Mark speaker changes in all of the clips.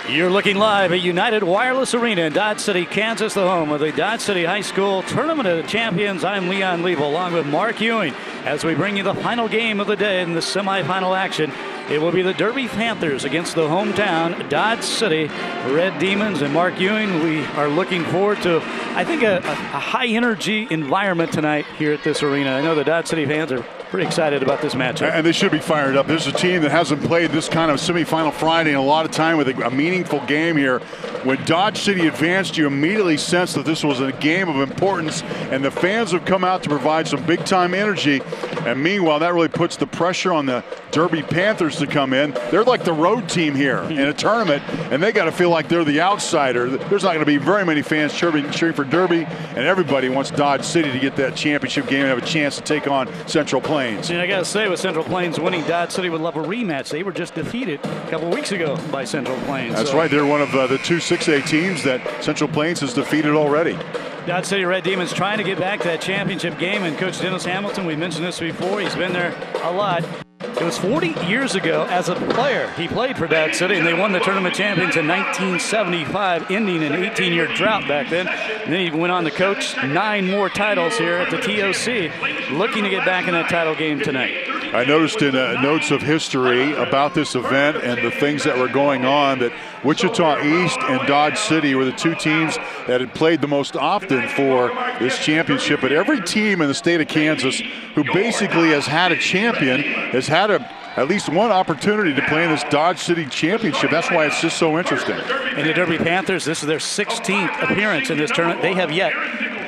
Speaker 1: You're looking live at United Wireless Arena in Dodge City, Kansas, the home of the Dodge City High School Tournament of the Champions. I'm Leon Liebel along with Mark Ewing as we bring you the final game of the day in the semifinal action. It will be the Derby Panthers against the hometown Dodge City Red Demons. And Mark Ewing, we are looking forward to, I think, a high-energy environment tonight here at this arena. I know the Dodge City fans are pretty excited about this matchup.
Speaker 2: And they should be fired up. This is a team that hasn't played this kind of semifinal Friday in a lot of time with a meaningful game here. When Dodge City advanced, you immediately sensed that this was a game of importance, and the fans have come out to provide some big-time energy. And meanwhile, that really puts the pressure on the Derby Panthers to come in. They're like the road team here in a tournament, and they got to feel like they're the outsider. There's not going to be very many fans cheering for Derby, and everybody wants Dodge City to get that championship game and have a chance to take on Central Plains.
Speaker 1: And I got to say, with Central Plains winning, Dodge City would love a rematch. They were just defeated a couple weeks ago by Central Plains.
Speaker 2: That's right. They're one of the two 6A teams that Central Plains has defeated already.
Speaker 1: Dodge City Red Demons trying to get back to that championship game, and Coach Dennis Hamilton, we mentioned this before, he's been there a lot. It was 40 years ago as a player he played for Dodge City, and they won the tournament champions in 1975, ending an 18-year drought back then. And then he went on to coach 9 more titles here at the TOC, looking to get back in that title game tonight.
Speaker 2: I noticed in notes of history about this event and the things that were going on that Wichita East and Dodge City were the two teams that had played the most often for this championship. But every team in the state of Kansas who basically has had a champion has had at least one opportunity to play in this Dodge City championship. That's why it's just so interesting.
Speaker 1: And the Derby Panthers, this is their 16th appearance in this tournament. They have yet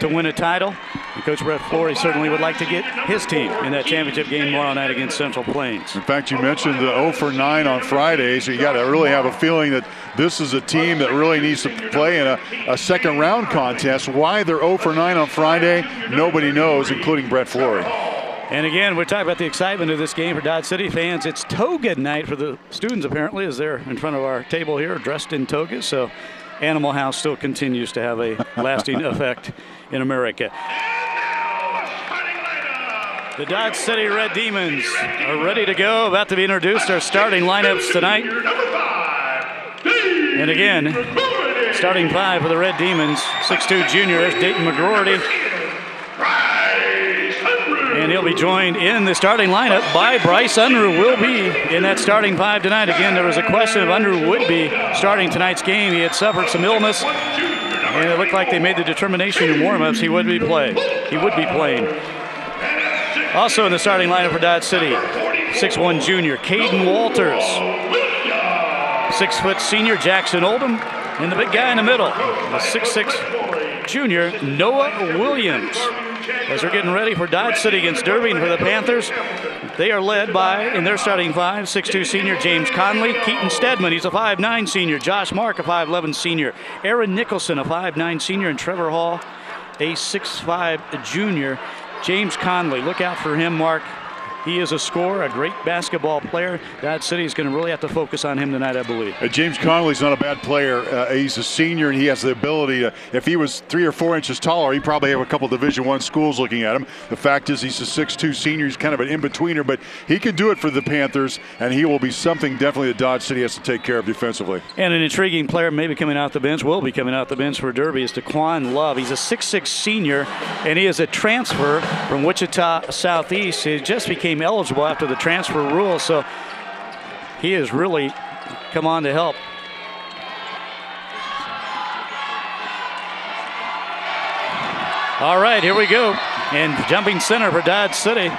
Speaker 1: to win a title. And Coach Brett Flory certainly would like to get his team in that championship game tomorrow night against Central Plains.
Speaker 2: In fact, you mentioned the 0 for 9 on Friday, so you got to really have a feeling that this is a team that really needs to play in a second round contest. Why they're 0 for 9 on Friday, nobody knows, including Brett Flory.
Speaker 1: And again, we're talking about the excitement of this game for Dodge City fans. It's toga night for the students, apparently, as they're in front of our table here dressed in togas. So Animal House still continues to have a lasting effect in America. The Dodge City Red Demons are ready to go, about to be introduced. Our starting lineups tonight. And again, starting 5 for the Red Demons, 6'2" junior, Dayton McGroarty. And he'll be joined in the starting lineup by Bryce Unruh. Will be in that starting 5 tonight. Again, there was a question if Unruh would be starting tonight's game. He had suffered some illness, and it looked like they made the determination in warm-ups he would be playing. Also in the starting lineup for Dodge City, 6'1" junior, Caden Walters. 6' senior, Jackson Oldham. And the big guy in the middle, the 6'6" junior, Noah Williams. As they're getting ready for Dodge City against Derby and for the Panthers, they are led by, in their starting 5, 6'2" senior James Conley, Keaton Stedman, he's a 5'9" senior, Josh Mark, a 5'11" senior, Aaron Nicholson, a 5'9" senior, and Trevor Hall, a 6'5" junior. James Conley, look out for him, Mark. He is a scorer, a great basketball player. Dodge City is going to really have to focus on him tonight, I believe.
Speaker 2: James Conley's not a bad player. He's a senior, and he has the ability to, if he was 3 or 4 inches taller, he'd probably have a couple Division I schools looking at him. The fact is he's a 6'2" senior. He's kind of an in-betweener, but he can do it for the Panthers, and he will be something definitely that Dodge City has to take care of defensively.
Speaker 1: And an intriguing player maybe coming out the bench, will be coming out the bench for Derby, is Daquan Love. He's a 6'6" senior, and he is a transfer from Wichita Southeast. He just became eligible after the transfer rule, so he has really come on to help. All right, here we go. And jumping center for Dodge City,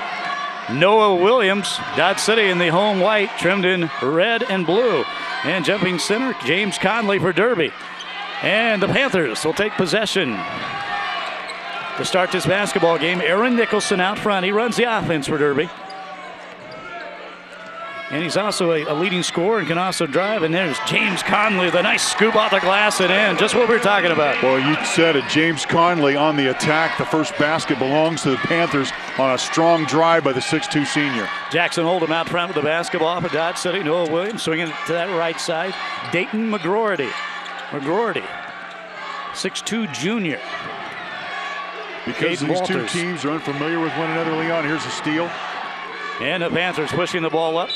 Speaker 1: Noah Williams. Dodge City in the home white, trimmed in red and blue. And jumping center, James Conley for Derby. And the Panthers will take possession to start this basketball game. Aaron Nicholson out front. He runs the offense for Derby. And he's also a leading scorer and can also drive. And there's James Conley, the nice scoop off the glass and in. Just what we were talking about.
Speaker 2: Well, you said it. James Conley on the attack. The first basket belongs to the Panthers on a strong drive by the 6'2" senior. Jackson
Speaker 1: Oldham out front with the basketball for Dodge City. Noah Williams swinging it to that right side. Dayton McGroarty. 6'2" junior.
Speaker 2: Because these two teams are unfamiliar with one another, Leon, here's a steal.
Speaker 1: And the Panthers pushing the ball up.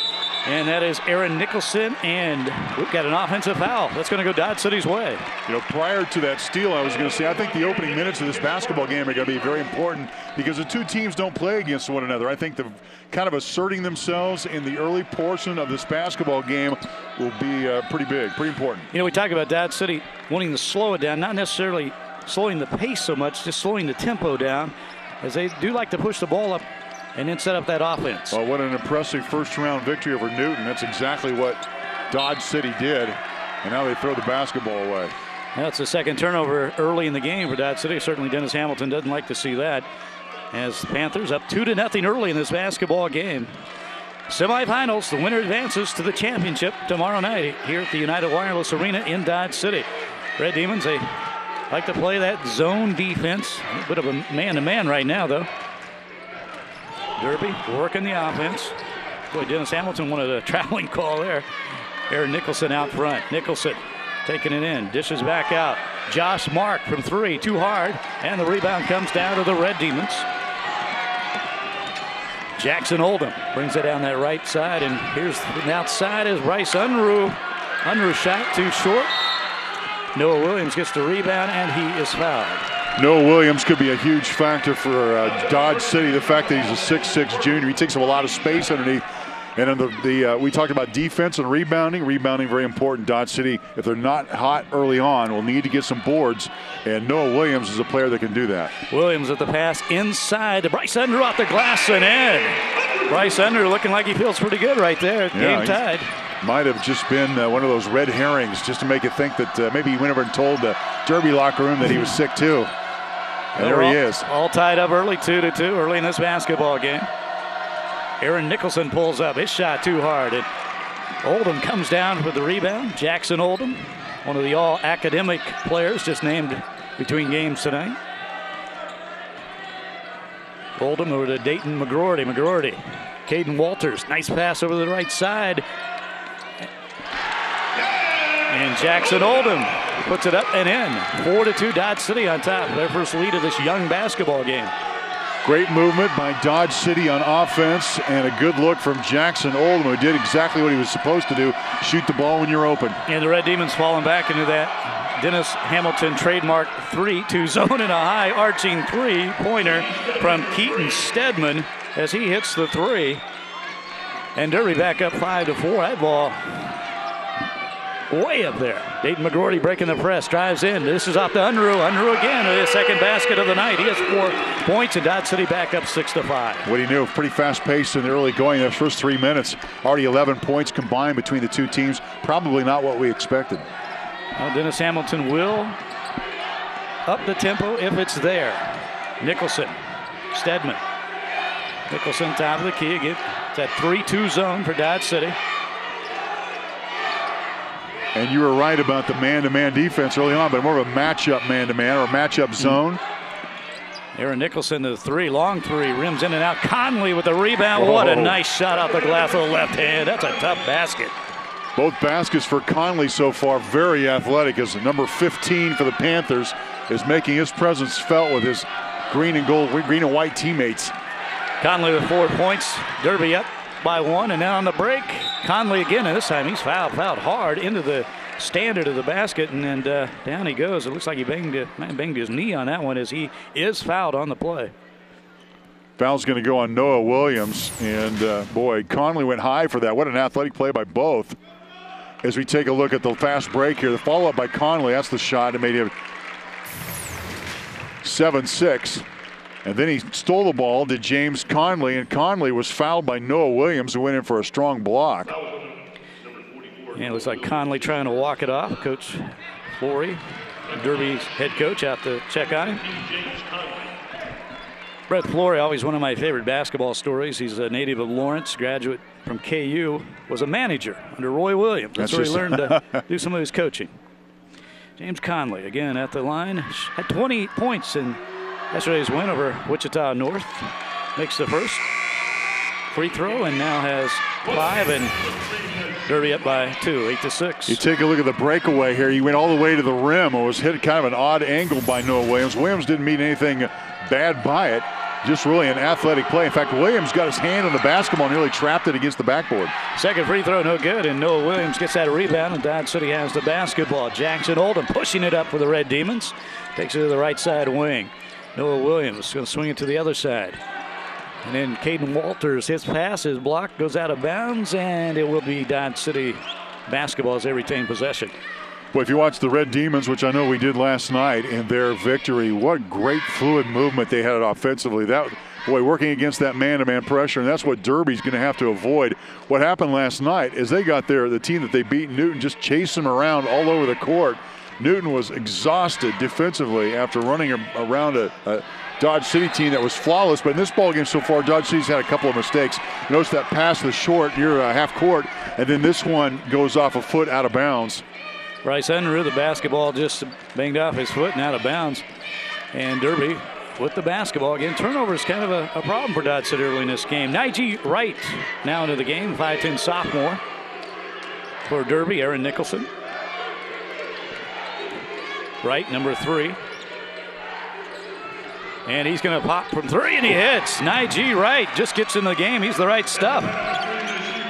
Speaker 1: And that is Aaron Nicholson, and we've got an offensive foul. That's going to go Dodge City's way.
Speaker 2: You know, prior to that steal, I was going to say, I think the opening minutes of this basketball game are going to be very important because the two teams don't play against one another. I think the kind of asserting themselves in the early portion of this basketball game will be pretty big, pretty important.
Speaker 1: You know, we talk about Dodge City wanting to slow it down, not necessarily slowing the pace so much, just slowing the tempo down, as they do like to push the ball up and then set up that offense.
Speaker 2: Well, what an impressive first-round victory over Newton. That's exactly what Dodge City did, and now they throw the basketball away.
Speaker 1: That's the second turnover early in the game for Dodge City. Certainly Dennis Hamilton doesn't like to see that, as the Panthers up 2-0 early in this basketball game. Semifinals, the winner advances to the championship tomorrow night here at the United Wireless Arena in Dodge City. Red Demons, they like to play that zone defense. A bit of a man-to-man right now, though. Derby working the offense. Boy, Dennis Hamilton wanted a traveling call there. Aaron Nicholson out front. Nicholson taking it in, dishes back out. Josh Mark from three, too hard, and the rebound comes down to the Red Demons. Jackson Oldham brings it down that right side, and here's the outside is Bryce Unruh. Unruh shot too short. Noah Williams gets the rebound, and he is fouled.
Speaker 2: Noah Williams could be a huge factor for Dodge City. The fact that he's a 6'6" junior, he takes up a lot of space underneath. And in we talked about defense and rebounding. Rebounding very important. Dodge City, if they're not hot early on, will need to get some boards. And Noah Williams is a player that can do that.
Speaker 1: Williams with the pass inside to Bryce Unruh off the glass and in. Bryce Unruh looking like he feels pretty good right there.
Speaker 2: Yeah,
Speaker 1: game tied.
Speaker 2: Might have just been one of those red herrings just to make it think that maybe he went over and told the Derby locker room that he was sick too. And there he is.
Speaker 1: All tied up early, 2-2 early in this basketball game. Aaron Nicholson pulls up. His shot too hard. And Oldham comes down with the rebound. Jackson Oldham, one of the all-academic players just named between games tonight. Oldham over to Dayton McGroarty. Caden Walters, nice pass over the right side. And Jackson Oldham puts it up and in. 4-2 Dodge City on top. Their first lead of this young basketball game.
Speaker 2: Great movement by Dodge City on offense, and a good look from Jackson Oldham, who did exactly what he was supposed to do, shoot the ball when you're open.
Speaker 1: And the Red Demons falling back into that Dennis Hamilton trademark 3-2 zone, and a high arching three-pointer from Keaton Stedman as he hits the three. And Derby back up 5-4. That ball way up there. Dayton McGroarty breaking the press, drives in. This is off to Unruh. Unruh again with his second basket of the night. He has 4 points, and Dodge City back up 6-5.
Speaker 2: What he knew, pretty fast pace in the early going. The first 3 minutes, already 11 points combined between the two teams. Probably not what we expected.
Speaker 1: Well, Dennis Hamilton will up the tempo if it's there. Nicholson, Stedman. Nicholson top of the key again. It's that 3-2 zone for Dodge City.
Speaker 2: And you were right about the man-to-man defense early on, but more of a matchup man-to-man or a matchup zone.
Speaker 1: Aaron Nicholson to the three, long three, rims in and out. Conley with the rebound. What a nice shot off the glass with the left hand. That's a tough basket.
Speaker 2: Both baskets for Conley so far, very athletic, as number 15 for the Panthers is making his presence felt with his green and white teammates.
Speaker 1: Conley with 4 points. Derby up by 1, and now on the break, Conley again, and this time he's fouled hard into the standard of the basket, and down he goes. It looks like he banged his knee on that one, as he is fouled on the play.
Speaker 2: Foul's going to go on Noah Williams, and boy, Conley went high for that. What an athletic play by both. As we take a look at the fast break here, the follow-up by Conley, that's the shot that made him 7-6. And then he stole the ball to James Conley, and Conley was fouled by Noah Williams, who went in for a strong block.
Speaker 1: And it looks like Conley trying to walk it off. Coach Flory, Derby's head coach, out to check on him. Brett Flory, always one of my favorite basketball stories. He's a native of Lawrence, graduate from KU, was a manager under Roy Williams. That's where he learned to do some of his coaching. James Conley, again at the line, had 20 points in yesterday's win over Wichita North. Makes the first free throw and now has 5, and Derby up by 2, 8-6.
Speaker 2: You take a look at the breakaway here. He went all the way to the rim and was hit kind of an odd angle by Noah Williams. Williams didn't mean anything bad by it. just really an athletic play. In fact, Williams got his hand on the basketball and nearly trapped it against the backboard.
Speaker 1: Second free throw, no good, and Noah Williams gets that rebound, and Dodge City has the basketball. Jackson Oldham pushing it up for the Red Demons. Takes it to the right side wing. Noah Williams going to swing it to the other side. And then Caden Walters, his pass is blocked, goes out of bounds, and it will be Dodge City basketball as they retain possession.
Speaker 2: Well, if you watch the Red Demons, which I know we did last night in their victory, what great fluid movement they had offensively. That, boy, working against that man-to-man pressure, and that's what Derby's going to have to avoid. What happened last night is they got there, the team that they beat, Newton, just chased them around all over the court. Newton was exhausted defensively after running around a Dodge City team that was flawless. But in this ball game so far, Dodge City's had a couple of mistakes. Notice that pass was short near half court, and then this one goes off a foot out of bounds.
Speaker 1: Bryce Unruh, the basketball just banged off his foot and out of bounds. And Derby with the basketball. Again, turnover is kind of a problem for Dodge City early in this game. Nige Wright now into the game, 5'10" sophomore. For Derby, Aaron Nicholson. Wright, number 3. And he's going to pop from 3, and he hits. Nige Wright just gets in the game. He's the right stuff.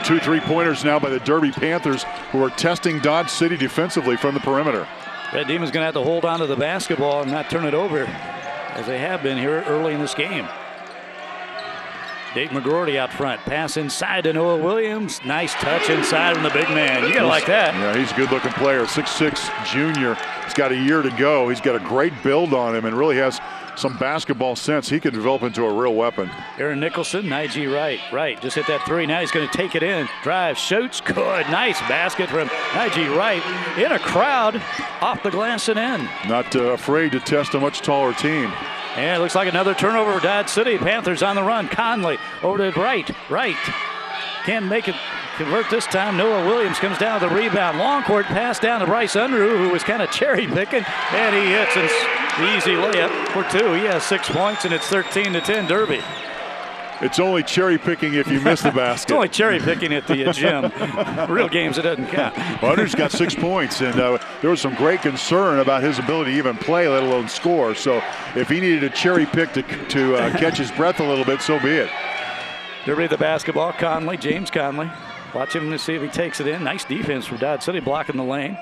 Speaker 2: 2 3-pointers now by the Derby Panthers, who are testing Dodge City defensively from the perimeter.
Speaker 1: Red Demons going to have to hold on to the basketball and not turn it over as they have been here early in this game. Dayton McGroarty out front. Pass inside to Noah Williams. Nice touch inside from the big man. You got to like that.
Speaker 2: Yeah, he's a good-looking player. 6'6" junior. He's got a year to go. He's got a great build on him and really has some basketball sense. He could develop into a real weapon.
Speaker 1: Aaron Nicholson, Nige Wright. Wright just hit that 3. Now he's going to take it in. Drive, shoots, good. Nice basket from Nige Wright. In a crowd, off the glass and in.
Speaker 2: Not afraid to test a much taller team.
Speaker 1: And it looks like another turnover for Dodge City. Panthers on the run. Conley over to Wright. Wright can't make it convert this time. Noah Williams comes down with the rebound. Long court pass down to Bryce Unruh, who was kind of cherry picking, and he hits the easy layup for 2. He has 6 points, and it's 13-10 Derby.
Speaker 2: It's only cherry picking if you miss the basket.
Speaker 1: It's only cherry picking at the gym. Real games, it doesn't count.
Speaker 2: Unruh's got 6 points, and there was some great concern about his ability to even play, let alone score. So if he needed a cherry pick to catch his breath a little bit, so be it.
Speaker 1: Derby the basketball. Conley, James Conley. Watch him to see if he takes it in. Nice defense from Dodge City, blocking the lane.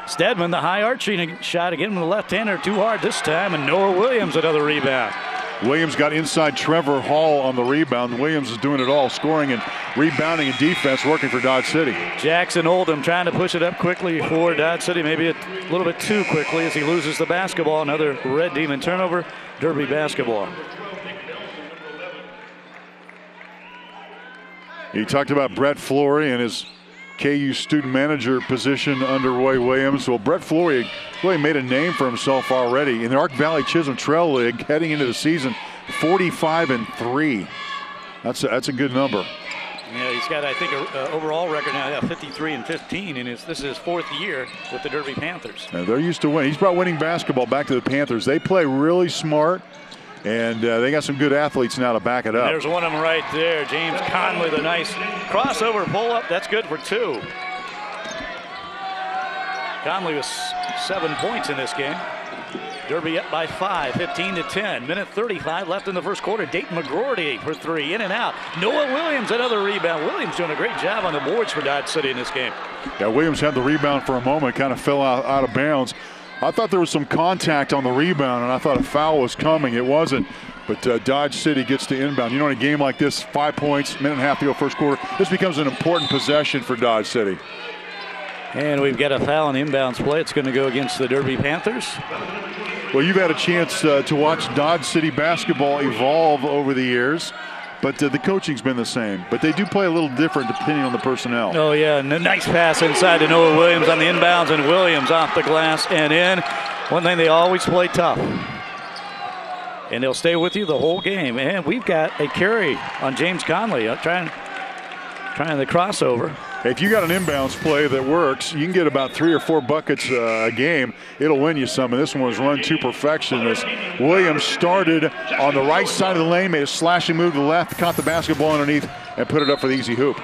Speaker 1: Stedman, the high arching shot again from the left-hander, too hard this time, and Noah Williams another rebound.
Speaker 2: Williams got inside Trevor Hall on the rebound. Williams is doing it all, scoring and rebounding and defense, working for Dodge City.
Speaker 1: Jackson Oldham trying to push it up quickly for Dodge City, maybe a little bit too quickly as he loses the basketball. Another Red Demon turnover, Derby basketball.
Speaker 2: He talked about Brett Flory and his KU student manager position under Roy Williams. Well, Brett Flory really made a name for himself already in the Ark Valley Chisholm Trail League heading into the season. 45-3. That's a good number.
Speaker 1: Yeah, he's got, I think, an overall record now, 53-15, and this is his 4th year with the Derby Panthers.
Speaker 2: Now, they're used to winning. He's brought winning basketball back to the Panthers. They play really smart. And they got some good athletes now to back it up.
Speaker 1: There's one of them right there. James Conley, the nice crossover pull-up. That's good for 2. Conley with 7 points in this game. Derby up by 5, 15-10. Minute 35 left in the first quarter. Dayton McGroarty for 3, in and out. Noah Williams, another rebound. Williams doing a great job on the boards for Dodge City in this game.
Speaker 2: Yeah, Williams had the rebound for a moment, kind of fell out of bounds. I thought there was some contact on the rebound, and I thought a foul was coming. It wasn't, but Dodge City gets to inbound. You know, in a game like this, 5 points, minute and a half to go first quarter, this becomes an important possession for Dodge City.
Speaker 1: And we've got a foul on the inbounds play. It's going to go against the Derby Panthers.
Speaker 2: Well, you've had a chance to watch Dodge City basketball evolve over the years. But the coaching's been the same. But they do play a little different depending on the personnel.
Speaker 1: Oh, yeah. And a nice pass inside to Noah Williams on the inbounds, and Williams off the glass and in. One thing, they always play tough. And they'll stay with you the whole game. And we've got a carry on James Conley. Trying the crossover.
Speaker 2: If you got an inbounds play that works, you can get about 3 or 4 buckets a game. It'll win you some, and this one was run to perfection as Williams started on the right side of the lane, made a slashing move to the left, caught the basketball underneath, and put it up for the easy hoop.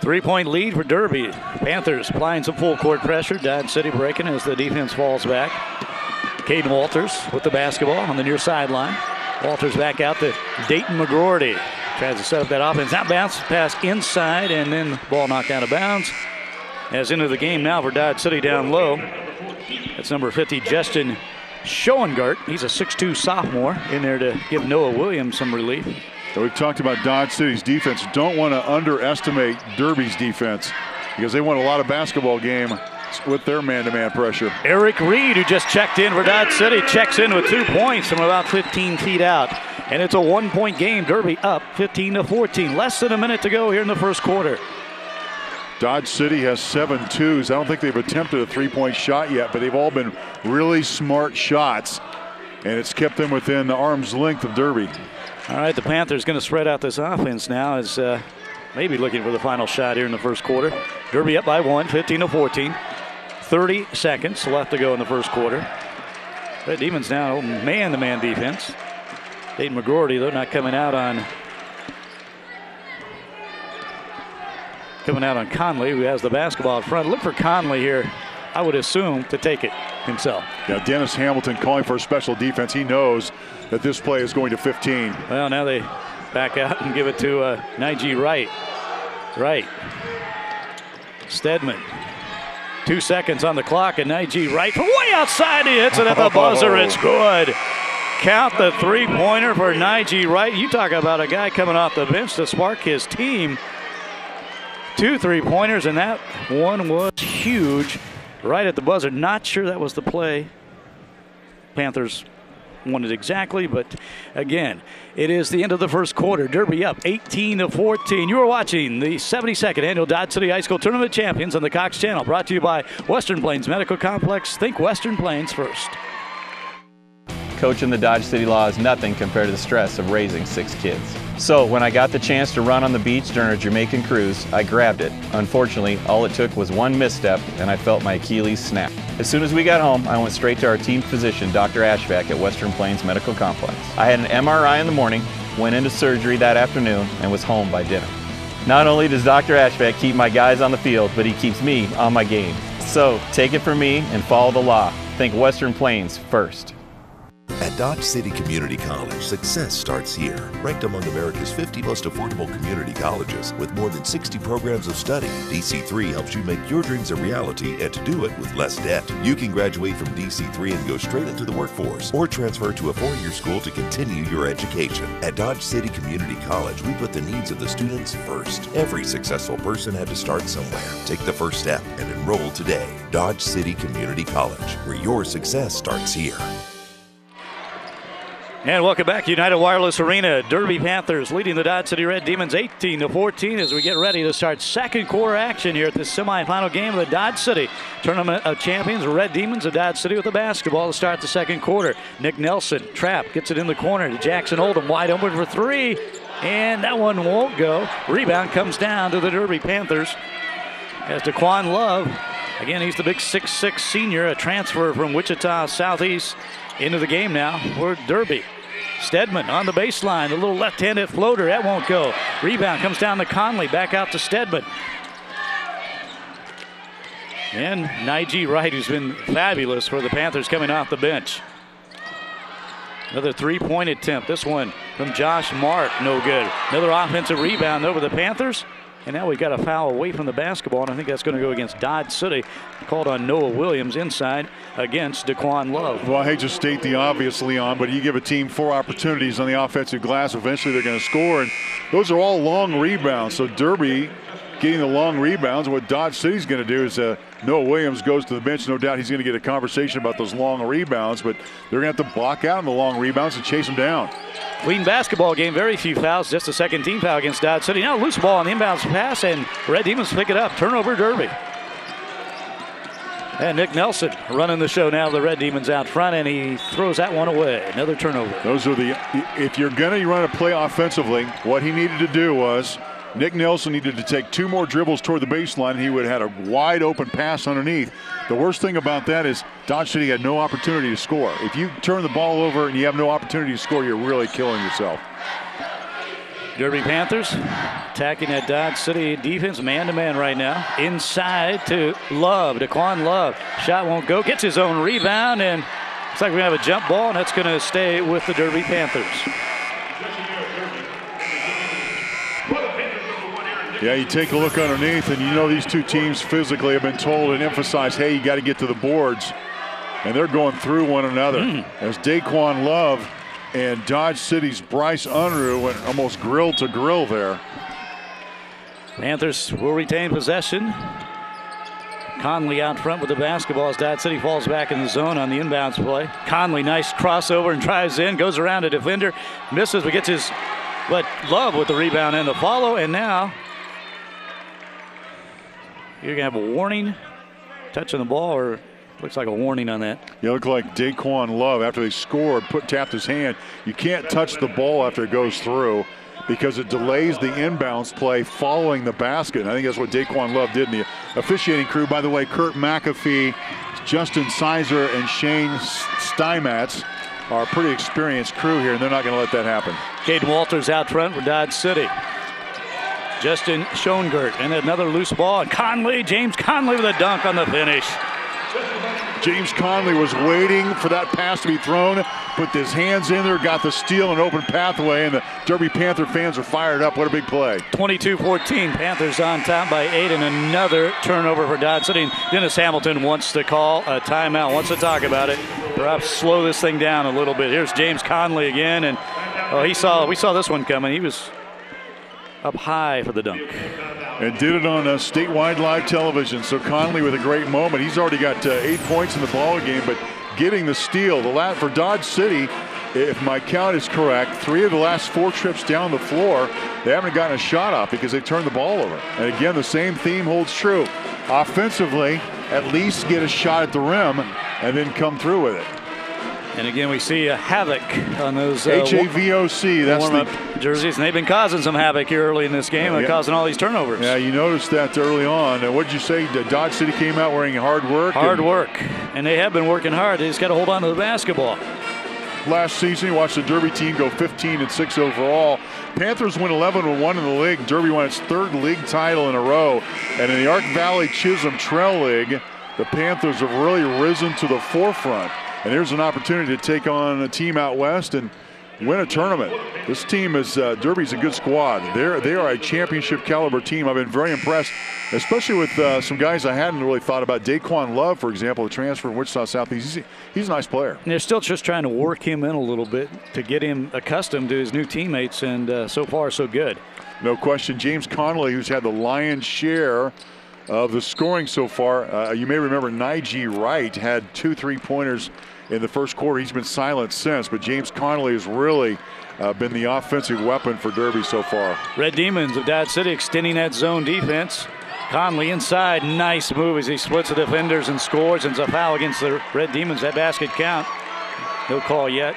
Speaker 1: 3-point lead for Derby. Panthers applying some full court pressure. Dodge City breaking as the defense falls back. Caden Walters with the basketball on the near sideline. Walters back out to Dayton McGroarty. Tries to set up that offense. Now bounce pass inside, and then ball knocked out of bounds. As into the game now for Dodge City down low. That's number 50, Justin Schoengart. He's a 6'2 sophomore in there to give Noah Williams some relief.
Speaker 2: We've talked about Dodge City's defense. Don't want to underestimate Derby's defense because they won a lot of basketball game with their man-to-man pressure.
Speaker 1: Eric Reed, who just checked in for Dodge City, checks in with 2 points from about 15 feet out. And it's a 1-point game. Derby up 15-14. Less than a minute to go here in the first quarter.
Speaker 2: Dodge City has 7 twos. I don't think they've attempted a three-point shot yet, but they've all been really smart shots, and it's kept them within arm's length of Derby.
Speaker 1: All right, the Panthers going to spread out this offense now as maybe looking for the final shot here in the first quarter. Derby up by 1, 15-14. 30 seconds left to go in the first quarter. Red Demons now man-to-man defense. Dayton McGroarty, though, not coming out on Conley, who has the basketball in front. Look for Conley here, I would assume, to take it himself.
Speaker 2: Yeah, Dennis Hamilton calling for a special defense. He knows that this play is going to 15.
Speaker 1: Well, now they back out and give it to Nige Wright. Wright. Stedman. 2 seconds on the clock, and Nige Wright from way outside. He hits it at the buzzer. It's good. Count the three-pointer for Nige Wright. You talk about a guy coming off the bench to spark his team. 2 3-pointers, and that one was huge right at the buzzer. Not sure that was the play Panthers wanted exactly, but again, it is the end of the first quarter. Derby up 18-14. You are watching the 72nd annual Dodge City High School Tournament Champions on the Cox Channel, brought to you by Western Plains Medical Complex. Think Western Plains first.
Speaker 3: Coaching the Dodge City Law is nothing compared to the stress of raising 6 kids. So when I got the chance to run on the beach during a Jamaican cruise, I grabbed it. Unfortunately, all it took was one misstep and I felt my Achilles snap. As soon as we got home, I went straight to our team physician, Dr. Ashvack at Western Plains Medical Complex. I had an MRI in the morning, went into surgery that afternoon, and was home by dinner. Not only does Dr. Ashvack keep my guys on the field, but he keeps me on my game. So take it from me and follow the law. Think Western Plains first.
Speaker 4: At Dodge City Community College, success starts here. Ranked among America's 50 most affordable community colleges with more than 60 programs of study, DC3 helps you make your dreams a reality and to do it with less debt. You can graduate from DC3 and go straight into the workforce or transfer to a 4-year school to continue your education. At Dodge City Community College, we put the needs of the students first. Every successful person had to start somewhere. Take the first step and enroll today. Dodge City Community College, where your success starts here.
Speaker 1: And welcome back to United Wireless Arena. Derby Panthers leading the Dodge City Red Demons 18-14 as we get ready to start second quarter action here at the semifinal game of the Dodge City Tournament of Champions. Red Demons of Dodge City with the basketball to start the second quarter. Nick Nelson, trap, gets it in the corner to Jackson Oldham, wide open for 3. And that one won't go. Rebound comes down to the Derby Panthers as Daquan Love, again, he's the big 6'6 senior, a transfer from Wichita Southeast, into the game now for Derby. Stedman on the baseline, a little left-handed floater, that won't go. Rebound comes down to Conley, back out to Stedman. And Nige Wright, who's been fabulous for the Panthers coming off the bench. Another three-point attempt, this one from Josh Mark, no good. Another offensive rebound over the Panthers. And now we got a foul away from the basketball, and I think that's going to go against Dodge City. Called on Noah Williams inside against Daquan Love.
Speaker 2: Well, I hate to state the obvious, Leon, but you give a team 4 opportunities on the offensive glass, eventually they're going to score, and those are all long rebounds. So Derby getting the long rebounds. What Dodge City's going to do is Noah Williams goes to the bench. No doubt he's going to get a conversation about those long rebounds, but they're going to have to block out on the long rebounds and chase them down.
Speaker 1: Clean basketball game, very few fouls, just a second team foul against Dodge City. Now loose ball on the inbounds pass, and Red Demons pick it up. Turnover, Derby. And Nick Nelson running the show now. The Red Demons out front, and he throws that one away. Another turnover.
Speaker 2: Those are if you're going to run a play offensively, what he needed to do was Nick Nelson needed to take 2 more dribbles toward the baseline. He would have had a wide open pass underneath. The worst thing about that is Dodge City had no opportunity to score. If you turn the ball over and you have no opportunity to score, you're really killing yourself.
Speaker 1: Derby Panthers attacking that Dodge City defense man-to-man right now. Inside to Love, Daquan Love. Shot won't go, gets his own rebound, and Looks like we have a jump ball, and that's going to stay with the Derby Panthers.
Speaker 2: Yeah, you take a look underneath, and you know these two teams physically have been told and emphasized, hey, you got to get to the boards. And they're going through one another. As Daquan Love and Dodge City's Bryce Unruh went almost grill to grill there.
Speaker 1: Panthers will retain possession. Conley out front with the basketball as Dodge City falls back in the zone on the inbounds play. Conley, nice crossover and drives in, goes around a defender, misses, but gets his, but Love with the rebound and the follow, and now you're going to have a warning, touching the ball, or looks like a warning on that.
Speaker 2: You look like Daquan Love, after they scored, tapped his hand. You can't touch the ball after it goes through because it delays the inbounds play following the basket. And I think that's what Daquan Love did. And the officiating crew, by the way, Kurt McAfee, Justin Sizer, and Shane Steinmetz are a pretty experienced crew here, and they're not going to let that happen.
Speaker 1: Caden Walters out front for Dodge City. Justin Schoengert, and another loose ball. And Conley, James Conley with a dunk on the finish.
Speaker 2: James Conley was waiting for that pass to be thrown, put his hands in there, got the steal and open pathway, and the Derby Panther fans are fired up. What a big play.
Speaker 1: 22-14, Panthers on top by 8, and another turnover for Dodge City. And Dennis Hamilton wants to call a timeout, wants to talk about it, perhaps slow this thing down a little bit. Here's James Conley again, and we saw this one coming. He was up high for the dunk.
Speaker 2: And did it on statewide live television. So Conley with a great moment. He's already got 8 points in the ball game, but getting the steal. For Dodge City, if my count is correct, 3 of the last 4 trips down the floor, they haven't gotten a shot off because they turned the ball over. And again, the same theme holds true. Offensively, at least get a shot at the rim and then come through with it.
Speaker 1: And again, we see a havoc on those
Speaker 2: HAVOC. That's
Speaker 1: warm-up jerseys, and they've been causing some havoc here early in this game, causing all these turnovers.
Speaker 2: Yeah, you noticed that early on. What did you say? Dodge City came out wearing hard work?
Speaker 1: Hard work, and they have been working hard. They just got to hold on to the basketball.
Speaker 2: Last season, you watched the Derby team go 15-6 overall. Panthers win 11-1 in the league. Derby won its 3rd league title in a row. And in the Ark Valley Chisholm Trail League, the Panthers have really risen to the forefront. And here's an opportunity to take on a team out west and win a tournament. This team is, Derby's a good squad. They are a championship caliber team. I've been very impressed, especially with some guys I hadn't really thought about. Daquan Love, for example, the transfer from Wichita Southeast. He's a nice player.
Speaker 1: And they're still just trying to work him in a little bit to get him accustomed to his new teammates, and so far so good.
Speaker 2: No question. James Conley, who's had the lion's share of the scoring so far. You may remember Nige Wright had 2 3-pointers in the first quarter. He's been silent since, but James Conley has really been the offensive weapon for Derby so far.
Speaker 1: Red Demons of Dodge City extending that zone defense. Conley inside, nice move as he splits the defenders and scores, and it's a foul against the Red Demons. That basket count. No call yet.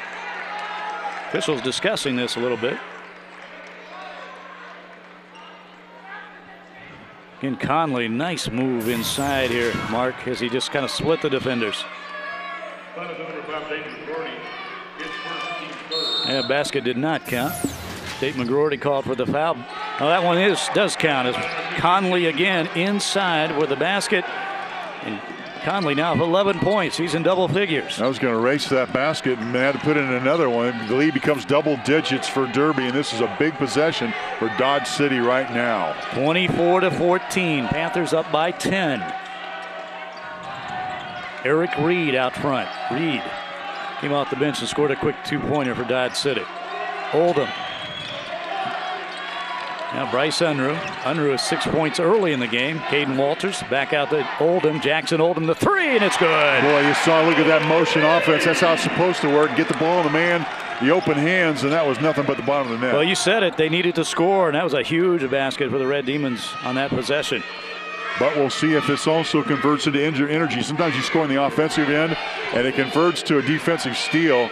Speaker 1: Officials discussing this a little bit. Again, Conley, nice move inside here, Mark, as he just kind of split the defenders. Yeah, basket did not count. State McGroarty called for the foul. Now that one does count as Conley again inside with the basket. And Conley now with 11 points. He's in double figures.
Speaker 2: I was going to race that basket and had to put in another one. The lead becomes double digits for Derby, and this is a big possession for Dodge City right now.
Speaker 1: 24-14. Panthers up by 10. Eric Reed out front. Reed came off the bench and scored a quick 2-pointer for Dodge City. Oldham. Now Bryce Unruh. Unruh is 6 points early in the game. Caden Walters back out to Oldham. Jackson Oldham the 3, and it's good.
Speaker 2: Boy, you saw, look at that motion offense. That's how it's supposed to work. Get the ball in the man, the open hands, and that was nothing but the bottom of the net.
Speaker 1: Well, you said it. They needed to score, and that was a huge basket for the Red Demons on that possession.
Speaker 2: But we'll see if this also converts into energy. Sometimes you score on the offensive end, and it converts to a defensive steal.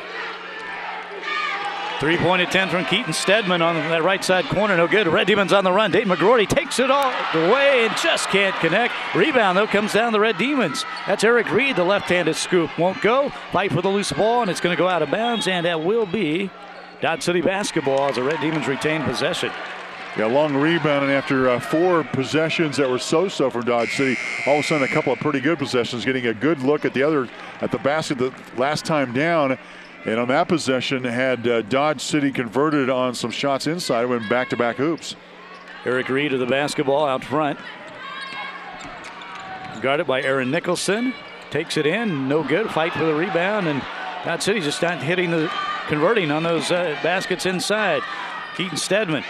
Speaker 1: 3-point attempt from Keaton Stedman on that right side corner. No good. Red Demons on the run. Dayton McGroarty takes it all the way and just can't connect. Rebound, though, comes down the Red Demons. That's Eric Reed, the left-handed scoop. Won't go. Fight for the loose ball, and it's going to go out of bounds, and that will be Dodge City basketball as the Red Demons retain possession.
Speaker 2: Yeah, long rebound, and after 4 possessions that were so-so from Dodge City, all of a sudden a couple of pretty good possessions, getting a good look at the basket the last time down. And on that possession, had Dodge City converted on some shots inside, went back-to-back hoops.
Speaker 1: Eric Reed of the basketball out front. Guarded by Aaron Nicholson. Takes it in, no good. Fight for the rebound, and Dodge City just not converting on those baskets inside. Keaton Stedman.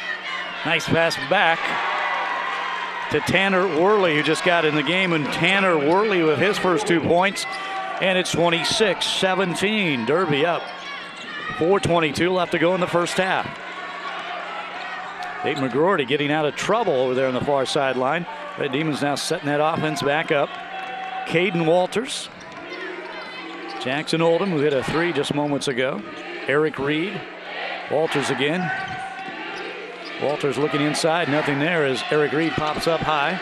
Speaker 1: Nice pass back to Tanner Worley, who just got in the game, and Tanner Worley with his first 2 points. And it's 26-17. Derby up. 4:22 left to go in the first half. Dayton McGroarty getting out of trouble over there on the far sideline. Red Demons now setting that offense back up. Caden Walters. Jackson Oldham, who hit a 3 just moments ago. Eric Reed. Walters again. Walters looking inside, nothing there as Eric Reed pops up high.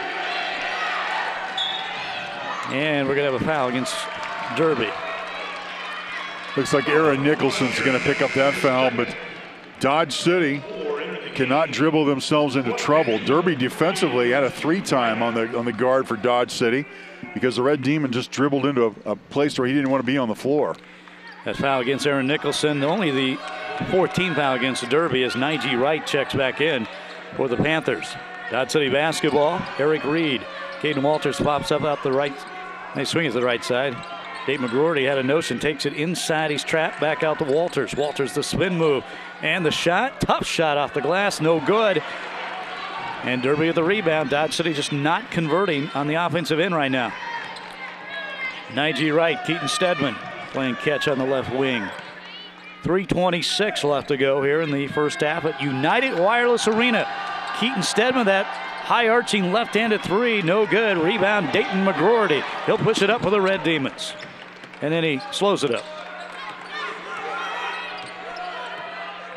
Speaker 1: And we're going to have a foul against Derby.
Speaker 2: Looks like Aaron Nicholson's going to pick up that foul, but Dodge City cannot dribble themselves into trouble. Derby defensively had a 3 time on the guard for Dodge City because the Red Demon just dribbled into a place where he didn't want to be on the floor.
Speaker 1: That foul against Aaron Nicholson, only the 14th foul against Derby as Nige Wright checks back in for the Panthers. Dodge City basketball, Eric Reed. Caden Walters pops up out the right. Nice swing at the right side. Dave McGroarty had a notion, takes it inside. He's trapped back out to Walters. Walters the spin move. And the shot, tough shot off the glass, no good. And Derby with the rebound. Dodge City just not converting on the offensive end right now. Nige Wright, Keaton Stedman playing catch on the left wing. 3:26 left to go here in the first half at United Wireless Arena. Keaton Stedman, that high-arching left-handed 3, no good. Rebound, Dayton McGroarty. He'll push it up for the Red Demons. And then he slows it up.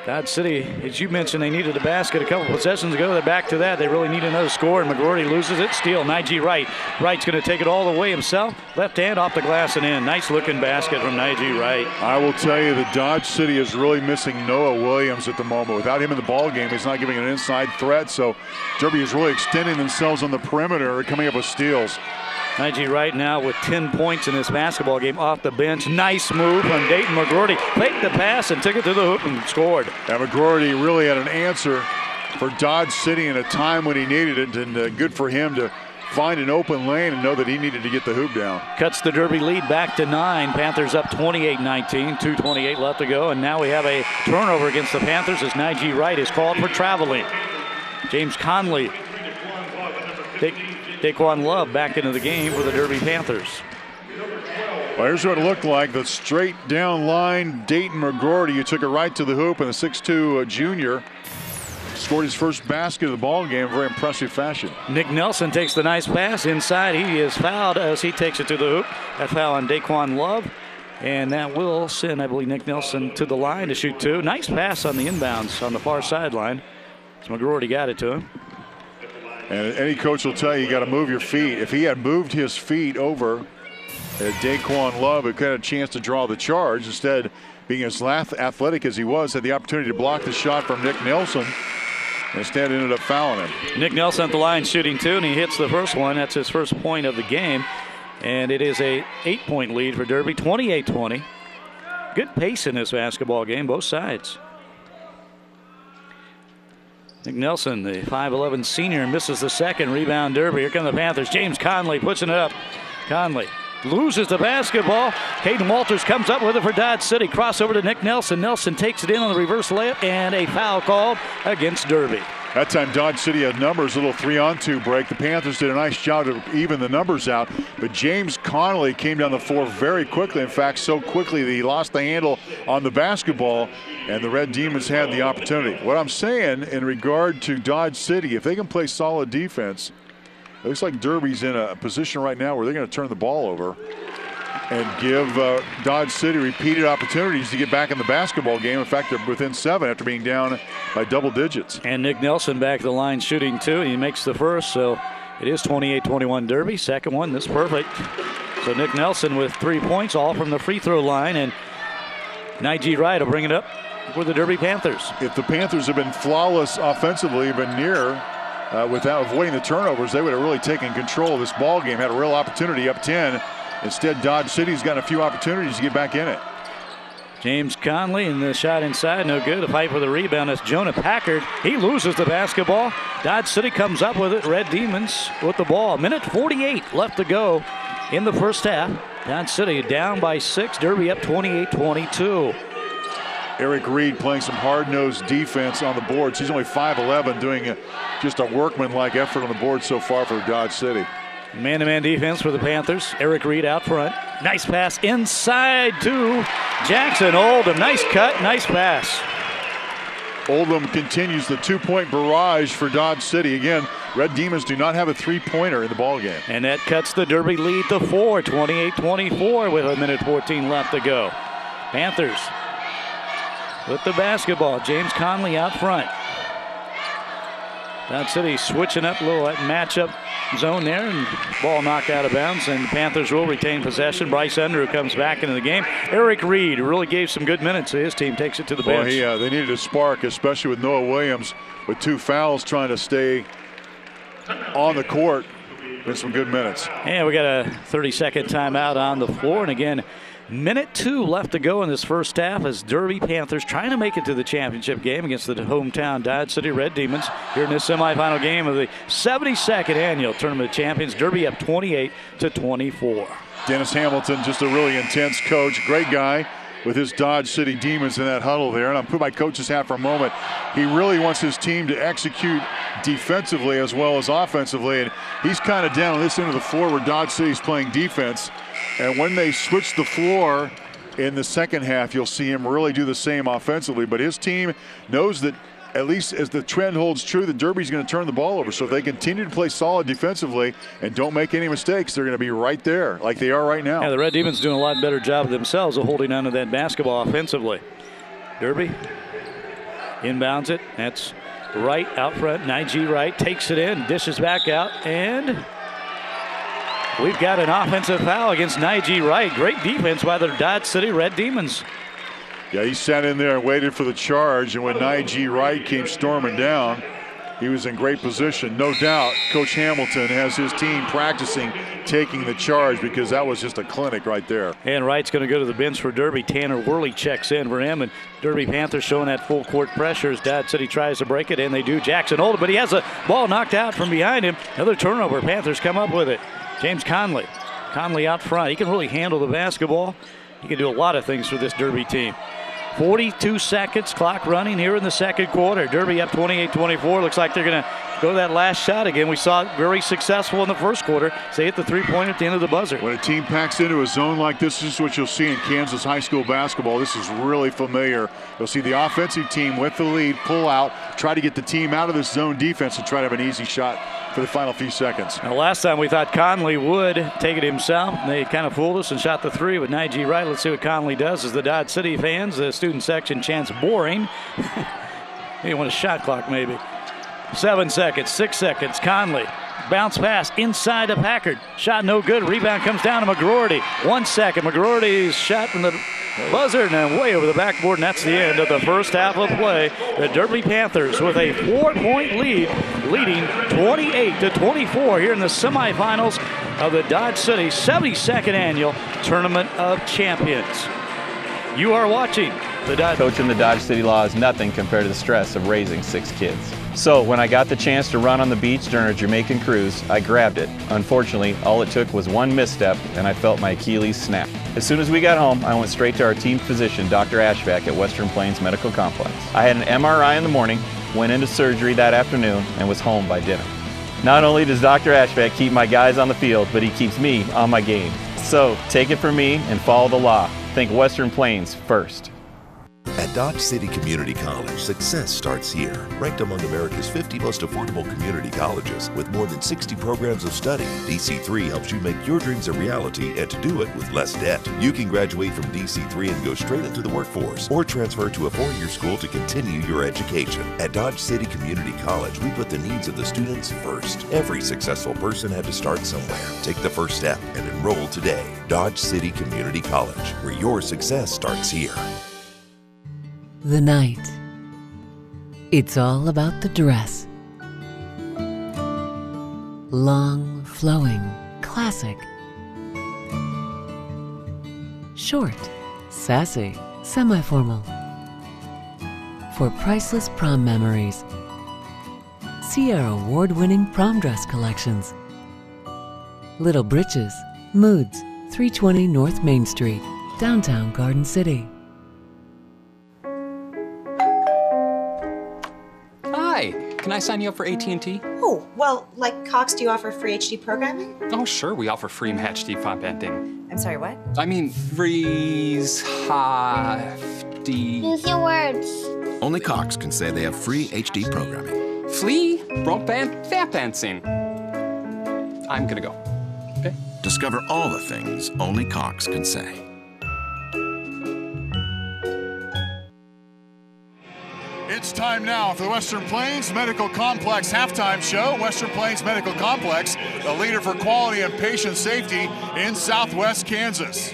Speaker 1: Dodge City, as you mentioned, they needed a basket a couple possessions ago. They're back to that. They really need another score, and McGroarty loses it. Steal, Nige Wright. Wright's going to take it all the way himself. Left hand off the glass and in. Nice-looking basket from Nige Wright.
Speaker 2: I will tell you that Dodge City is really missing Noah Williams at the moment. Without him in the ball game, he's not giving an inside threat, so Derby is really extending themselves on the perimeter, coming up with steals.
Speaker 1: Nige Wright now with 10 points in this basketball game off the bench. Nice move from Dayton McGroarty. Faked the pass and took it to the hoop and scored.
Speaker 2: And McGroarty really had an answer for Dodge City in a time when he needed it, and good for him to find an open lane and know that he needed to get the hoop down.
Speaker 1: Cuts the Derby lead back to 9. Panthers up 28-19. 2:28 left to go, and now we have a turnover against the Panthers as Nige Wright is called for traveling. James Conley. Daquan Love back into the game for the Derby Panthers.
Speaker 2: Well, here's what it looked like. The straight down line, Dayton McGroarty, who took it right to the hoop, and the 6'2" junior scored his first basket of the ball game in very impressive fashion.
Speaker 1: Nick Nelson takes the nice pass inside. He is fouled as he takes it to the hoop. That foul on Daquan Love, and that will send, I believe, Nick Nelson to the line to shoot 2. Nice pass on the inbounds on the far sideline. So McGroarty got it to him.
Speaker 2: And any coach will tell you got to move your feet. If he had moved his feet over at Daquan Love, it could have a chance to draw the charge. Instead, being as athletic as he was, had the opportunity to block the shot from Nick Nelson. Instead, ended up fouling him.
Speaker 1: Nick Nelson at the line shooting 2, and he hits the first one. That's his first point of the game. And it is a 8-point lead for Derby, 28-20. Good pace in this basketball game, both sides. Nick Nelson, the 5'11" senior, misses the second. Rebound Derby. Here come the Panthers. James Conley pushing it up. Conley loses the basketball. Caden Walters comes up with it for Dodge City. Crossover to Nick Nelson. Nelson takes it in on the reverse layup, and a foul called against Derby.
Speaker 2: That time Dodge City had numbers, a little 3-on-2 break. The Panthers did a nice job to even the numbers out, but James Conley came down the floor very quickly. In fact, so quickly that he lost the handle on the basketball, and the Red Demons had the opportunity. What I'm saying in regard to Dodge City, if they can play solid defense, it looks like Derby's in a position right now where they're going to turn the ball over and give Dodge City repeated opportunities to get back in the basketball game. In fact, they're within 7 after being down by double digits.
Speaker 1: And Nick Nelson back to the line shooting 2. He makes the first, so it is 28-21 Derby. Second one, this perfect. So Nick Nelson with 3 points, all from the free throw line, and Nige Wright will bring it up for the Derby Panthers.
Speaker 2: If the Panthers have been flawless offensively, been near without avoiding the turnovers, they would have really taken control of this ball game. Had a real opportunity up 10. Instead, Dodge City's got a few opportunities to get back in it.
Speaker 1: James Conley, and the shot inside, no good. A fight for the rebound. That's Jonah Packard. He loses the basketball. Dodge City comes up with it. Red Demons with the ball. Minute 48 left to go in the first half. Dodge City down by 6. Derby up 28-22.
Speaker 2: Eric Reed playing some hard-nosed defense on the boards. He's only 5'11", doing just a workman-like effort on the board so far for Dodge City.
Speaker 1: Man-to-man defense for the Panthers. Eric Reed out front. Nice pass inside to Jackson Oldham. Nice cut, nice pass.
Speaker 2: Oldham continues the two-point barrage for Dodge City. Again, Red Demons do not have a three-pointer in the ballgame.
Speaker 1: And that cuts the Derby lead to 4, 28-24 with a minute 14 left to go. Panthers with the basketball. James Conley out front. Dodge City switching up a little that matchup zone there, and ball knocked out of bounds, and the Panthers will retain possession. Bryce Unruh comes back into the game. Eric Reed really gave some good minutes to his team, takes it to the bench.
Speaker 2: Well, they needed a spark, especially with Noah Williams with 2 fouls trying to stay on the court in some good minutes.
Speaker 1: And we got a 30-second timeout on the floor, and again, minute 2 left to go in this first half as Derby Panthers trying to make it to the championship game against the hometown Dodge City Red Demons here in this semifinal game of the 72nd annual Tournament of Champions. Derby up 28-24.
Speaker 2: Dennis Hamilton, just a really intense coach, great guy with his Dodge City Demons in that huddle there. And I'll put my coach's hat for a moment. He really wants his team to execute defensively as well as offensively. And he's kind of down on this end of the floor where Dodge City's playing defense. And when they switch the floor in the second half, you'll see him really do the same offensively. But his team knows that, at least as the trend holds true, that Derby's going to turn the ball over. So if they continue to play solid defensively and don't make any mistakes, they're going to be right there like they are right now.
Speaker 1: Yeah, the Red Demons doing a lot better job themselves of holding on to that basketball offensively. Derby inbounds it. That's Wright out front. Nige Wright takes it in, dishes back out, and we've got an offensive foul against Nige Wright. Great defense by the Dodge City Red Demons.
Speaker 2: Yeah, he sat in there and waited for the charge, and when Nige Wright came storming down, he was in great position. No doubt Coach Hamilton has his team practicing taking the charge because that was just a clinic right there.
Speaker 1: And Wright's going to go to the bench for Derby. Tanner Worley checks in for him, and Derby Panthers showing that full court pressure as Dodge City tries to break it, and they do. Jackson Oldham, but he has a ball knocked out from behind him. Another turnover. Panthers come up with it. James Conley. Conley out front. He can really handle the basketball. He can do a lot of things for this Derby team. 42 seconds, clock running here in the second quarter. Derby up 28-24. Looks like they're going to go that last shot again. We saw it very successful in the first quarter. They hit the three-pointer at the end of the buzzer.
Speaker 2: When a team packs into a zone like this is what you'll see in Kansas high school basketball. This is really familiar. You'll see the offensive team with the lead pull out, try to get the team out of this zone defense and try to have an easy shot for the final few seconds.
Speaker 1: Now, last time we thought Conley would take it himself. They kind of fooled us and shot the three with Nige Wright. Let's see what Conley does as the Dodge City fans, the student section chants boring. You want a shot clock maybe. 7 seconds, 6 seconds. Conley bounce pass inside to Packard. Shot no good. Rebound comes down to McGroarty. 1 second. McGroarty's shot from the buzzer and then way over the backboard, and that's the end of the first half of play. The Derby Panthers with a 4-point lead, leading 28-24 here in the semifinals of the Dodge City 72nd Annual Tournament of Champions. You are watching the Dodge.
Speaker 3: Coaching the Dodge City Law is nothing compared to the stress of raising 6 kids. So when I got the chance to run on the beach during a Jamaican cruise, I grabbed it. Unfortunately, all it took was one misstep and I felt my Achilles snap. As soon as we got home, I went straight to our team physician, Dr. Ashvack at Western Plains Medical Complex. I had an MRI in the morning, went into surgery that afternoon, and was home by dinner. Not only does Dr. Ashvack keep my guys on the field, but he keeps me on my game. So take it from me and follow the law. Think Western Plains first.
Speaker 4: At Dodge City Community College, success starts here. Ranked among America's 50 most affordable community colleges with more than 60 programs of study, DC3 helps you make your dreams a reality and to do it with less debt. You can graduate from DC3 and go straight into the workforce or transfer to a four-year school to continue your education. At Dodge City Community College, we put the needs of the students first. Every successful person had to start somewhere. Take the first step and enroll today. Dodge City Community College, where your success starts here.
Speaker 5: the night. It's all about the dress. Long, flowing, classic. Short, sassy, semi-formal. For priceless prom memories, see our award-winning prom dress collections. Little Britches, Moods, 320 North Main Street, downtown Garden City.
Speaker 6: Hi, can I sign you up for AT&T?
Speaker 7: Oh, well, like Cox, do you offer free HD programming?
Speaker 6: Oh, sure, we offer free HD font bending.
Speaker 7: I'm sorry, what?
Speaker 6: I mean, freeze, HD.
Speaker 8: Use your words.
Speaker 9: Only Cox can say they have free HD programming.
Speaker 6: Flea, broadband, fat dancing. I'm gonna go. Okay?
Speaker 9: Discover all the things only Cox can say.
Speaker 2: It's time now for the Western Plains Medical Complex halftime show. Western Plains Medical Complex, the leader for quality and patient safety in Southwest Kansas.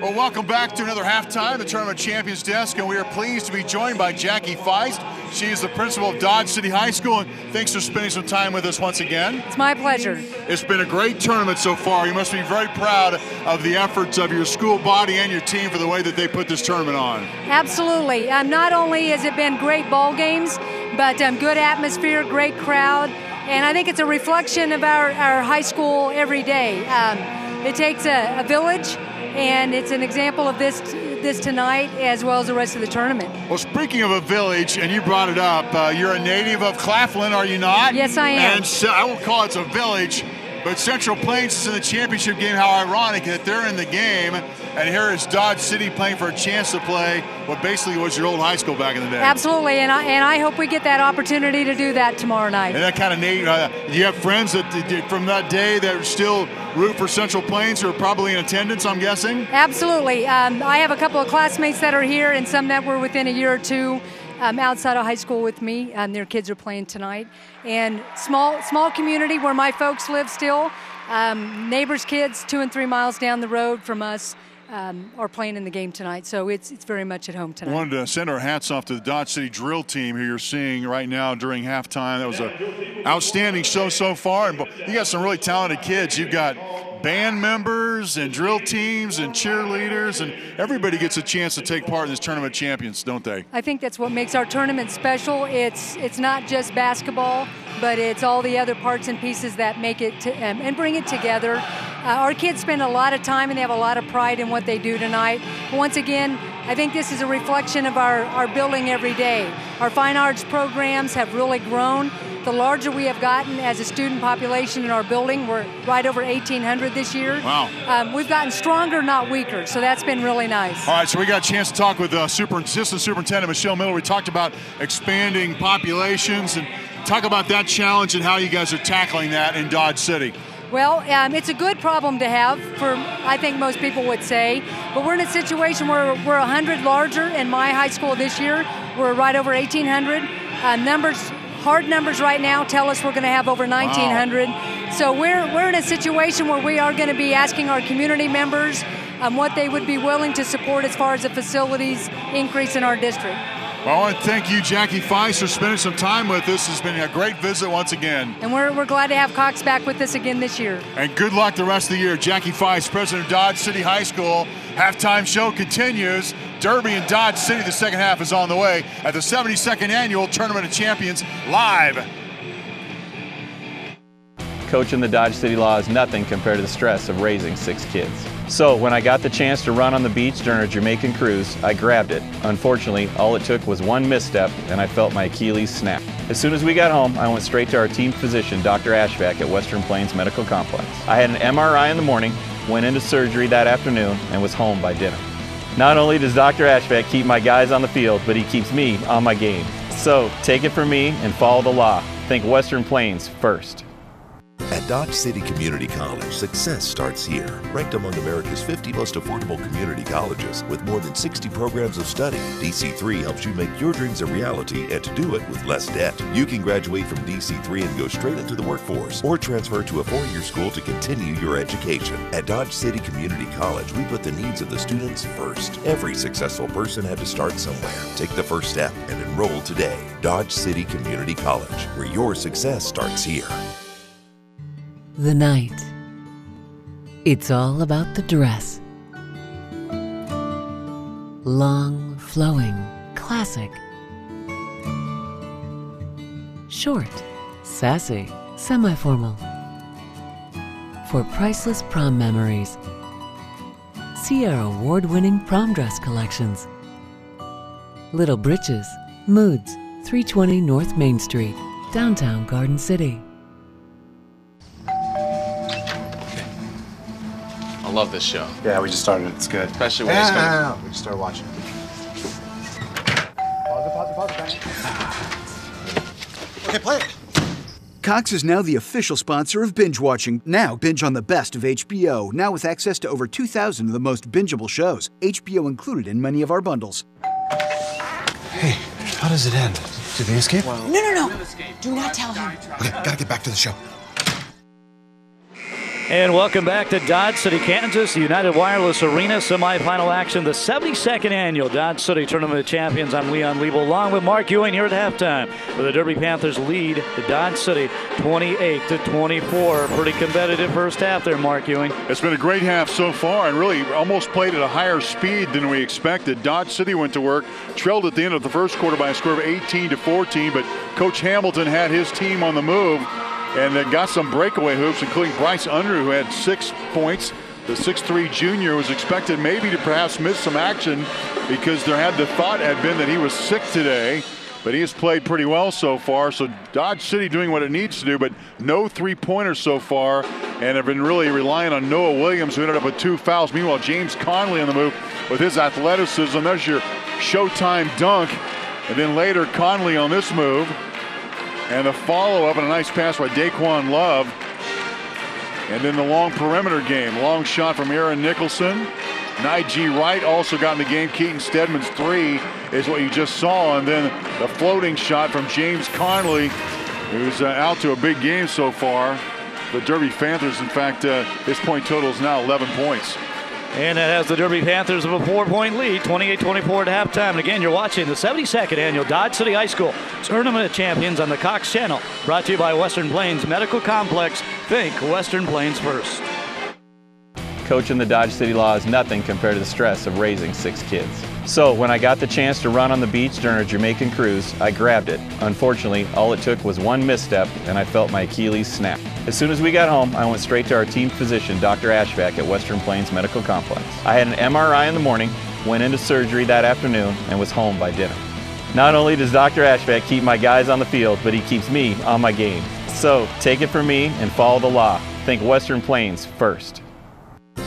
Speaker 2: Well, welcome back to another halftime, the Tournament Champions Desk, and we are pleased to be joined by Jackie Feist. She is the principal of Dodge City High School, and thanks for spending some time with us once again.
Speaker 10: It's my pleasure.
Speaker 2: It's been a great tournament so far. You must be very proud of the efforts of your school body and your team for the way that they put this tournament on.
Speaker 10: Absolutely. Not only has it been great ball games, but good atmosphere, great crowd, and I think it's a reflection of our high school every day. It takes a village, and it's an example of this tonight as well as the rest of the tournament.
Speaker 2: Well, speaking of a village, and you brought it up, you're a native of Claflin, are you not?
Speaker 10: Yes, I am.
Speaker 2: And so I won't call it a village, but Central Plains is in the championship game. How ironic that they're in the game, and here is Dodge City playing for a chance to play what basically was your old high school back in the day.
Speaker 10: Absolutely, and I hope we get that opportunity to do that tomorrow night.
Speaker 2: And that kind of native, do you have friends that from that day that still root for Central Plains who are probably in attendance, I'm guessing?
Speaker 10: Absolutely. I have a couple of classmates that are here and some that were within a year or two outside of high school with me. Their kids are playing tonight. And small community where my folks live still. Neighbors' kids 2 and 3 miles down the road from us are playing in the game tonight. So it's very much at home tonight.
Speaker 2: I wanted to send our hats off to the Dodge City drill team who you're seeing right now during halftime. That was an outstanding show so far. And you got some really talented kids. You've got band members and drill teams and cheerleaders, and everybody gets a chance to take part in this tournament champions, don't they?
Speaker 10: I think that's what makes our tournament special. It's not just basketball, but it's all the other parts and pieces that make it and bring it together. Our kids spend a lot of time and they have a lot of pride in what they do tonight. Once again, I think this is a reflection of our building every day. Our fine arts programs have really grown. The larger we have gotten as a student population in our building, we're right over 1,800 this year.
Speaker 2: Wow.
Speaker 10: We've gotten stronger, not weaker, so that's been really nice.
Speaker 2: All right, so we got a chance to talk with Assistant Superintendent Michelle Miller. We talked about expanding populations and talk about that challenge and how you guys are tackling that in Dodge City.
Speaker 10: Well, it's a good problem to have, I think most people would say, but we're in a situation where we're 100 larger in my high school this year. We're right over 1,800. Hard numbers right now tell us we're going to have over 1,900. Wow. So we're in a situation where we are going to be asking our community members what they would be willing to support as far as the facilities increase in our district.
Speaker 2: Well, I want to thank you, Jackie Feist, for spending some time with us. It's been a great visit once again.
Speaker 10: And we're glad to have Cox back with us again this year.
Speaker 2: And good luck the rest of the year. Jackie Feist, president of Dodge City High School. Halftime show continues. Derby and Dodge City, the second half is on the way at the 72nd Annual Tournament of Champions live.
Speaker 3: Coaching the Dodge City Law is nothing compared to the stress of raising 6 kids. So when I got the chance to run on the beach during a Jamaican cruise, I grabbed it. Unfortunately, all it took was one misstep and I felt my Achilles snap. As soon as we got home, I went straight to our team physician, Dr. Ashvack at Western Plains Medical Complex. I had an MRI in the morning, went into surgery that afternoon, and was home by dinner. Not only does Dr. Ashvack keep my guys on the field, but he keeps me on my game. So take it from me and follow the law. Think Western Plains first.
Speaker 4: At At Dodge City Community College, success starts here. Ranked among America's 50 most affordable community colleges with more than 60 programs of study, DC3 helps you make your dreams a reality and to do it with less debt. You can graduate from DC3 and go straight into the workforce or transfer to a four-year school to continue your education. At Dodge City Community College, we put the needs of the students first. Every successful person had to start somewhere. Take the first step and enroll today. Dodge City Community College, where your success starts here.
Speaker 5: The night. It's all about the dress. Long, flowing, classic. Short, sassy, semi-formal. For priceless prom memories, see our award-winning prom dress collections. Little Britches, Moods, 320 North Main Street, downtown Garden City.
Speaker 8: I love this show.
Speaker 11: Yeah, we just started it. It's good.
Speaker 8: Especially when it's
Speaker 11: No. We just started watching. Okay, play it.
Speaker 12: Cox is now the official sponsor of Binge Watching. Now binge on the best of HBO, now with access to over 2,000 of the most bingeable shows. HBO included in many of our bundles.
Speaker 11: Hey, how does it end? Do they escape?
Speaker 13: No. Do not tell him.
Speaker 11: Okay, gotta get back to the show.
Speaker 1: And welcome back to Dodge City, Kansas, the United Wireless Arena semifinal action, the 72nd annual Dodge City Tournament of Champions. I'm Leon Liebel, along with Mark Ewing here at halftime, where the Derby Panthers lead the Dodge City 28-24. Pretty competitive first half there, Mark Ewing.
Speaker 2: It's been a great half so far, and really almost played at a higher speed than we expected. Dodge City went to work, trailed at the end of the first quarter by a score of 18-14, but Coach Hamilton had his team on the move and got some breakaway hoops, including Bryce Unruh, who had 6 points. The 6'3 junior was expected maybe to perhaps miss some action because the thought had been that he was sick today, but he has played pretty well so far. So Dodge City doing what it needs to do, but no three-pointers so far, and have been really relying on Noah Williams, who ended up with 2 fouls. Meanwhile, James Conley on the move with his athleticism. There's your Showtime dunk. And then later, Conley on this move. And a follow-up and a nice pass by Daquan Love. And then the long perimeter game. Long shot from Aaron Nicholson. Nige Wright also got in the game. Keaton Stedman's 3 is what you just saw. And then the floating shot from James Conley, who's out to a big game so far. The Derby Panthers, in fact, his point total is now 11 points.
Speaker 1: And that has the Derby Panthers with a 4-point lead, 28-24 at halftime. And again, you're watching the 72nd annual Dodge City High School Tournament of Champions on the Cox Channel. Brought to you by Western Plains Medical Complex. Think Western Plains first.
Speaker 3: Coaching the Dodge City Law is nothing compared to the stress of raising 6 kids. So when I got the chance to run on the beach during a Jamaican cruise, I grabbed it. Unfortunately, all it took was one misstep and I felt my Achilles snap. As soon as we got home, I went straight to our team physician, Dr. Ashback at Western Plains Medical Complex. I had an MRI in the morning, went into surgery that afternoon, and was home by dinner. Not only does Dr. Ashback keep my guys on the field, but he keeps me on my game. So take it from me and follow the law. Think Western Plains first.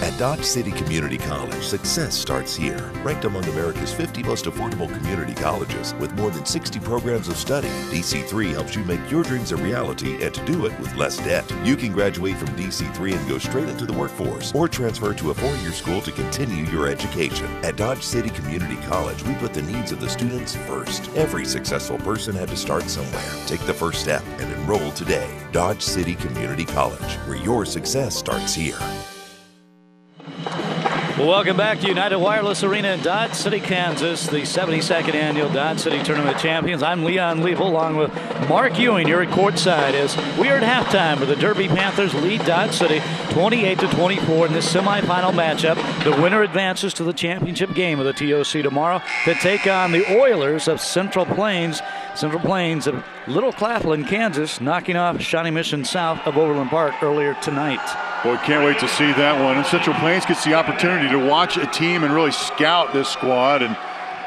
Speaker 4: At Dodge City Community College, success starts here. Ranked among America's 50 most affordable community colleges with more than 60 programs of study, DC3 helps you make your dreams a reality and to do it with less debt. You can graduate from DC3 and go straight into the workforce or transfer to a four-year school to continue your education. At Dodge City Community College, we put the needs of the students first. Every successful person had to start somewhere. Take the first step and enroll today. Dodge City Community College, where your success starts here.
Speaker 1: Well, welcome back to United Wireless Arena in Dodge City, Kansas, the 72nd annual Dodge City Tournament of Champions. I'm Leon Liebel, along with Mark Ewing here at courtside as we are at halftime where the Derby Panthers lead Dodge City 28-24 in this semifinal matchup. The winner advances to the championship game of the TOC tomorrow to take on the Oilers of Central Plains. Central Plains of Little Claflin, Kansas, knocking off Shawnee Mission South of Overland Park earlier tonight.
Speaker 2: Boy, can't wait to see that one. And Central Plains gets the opportunity to watch a team and really scout this squad. And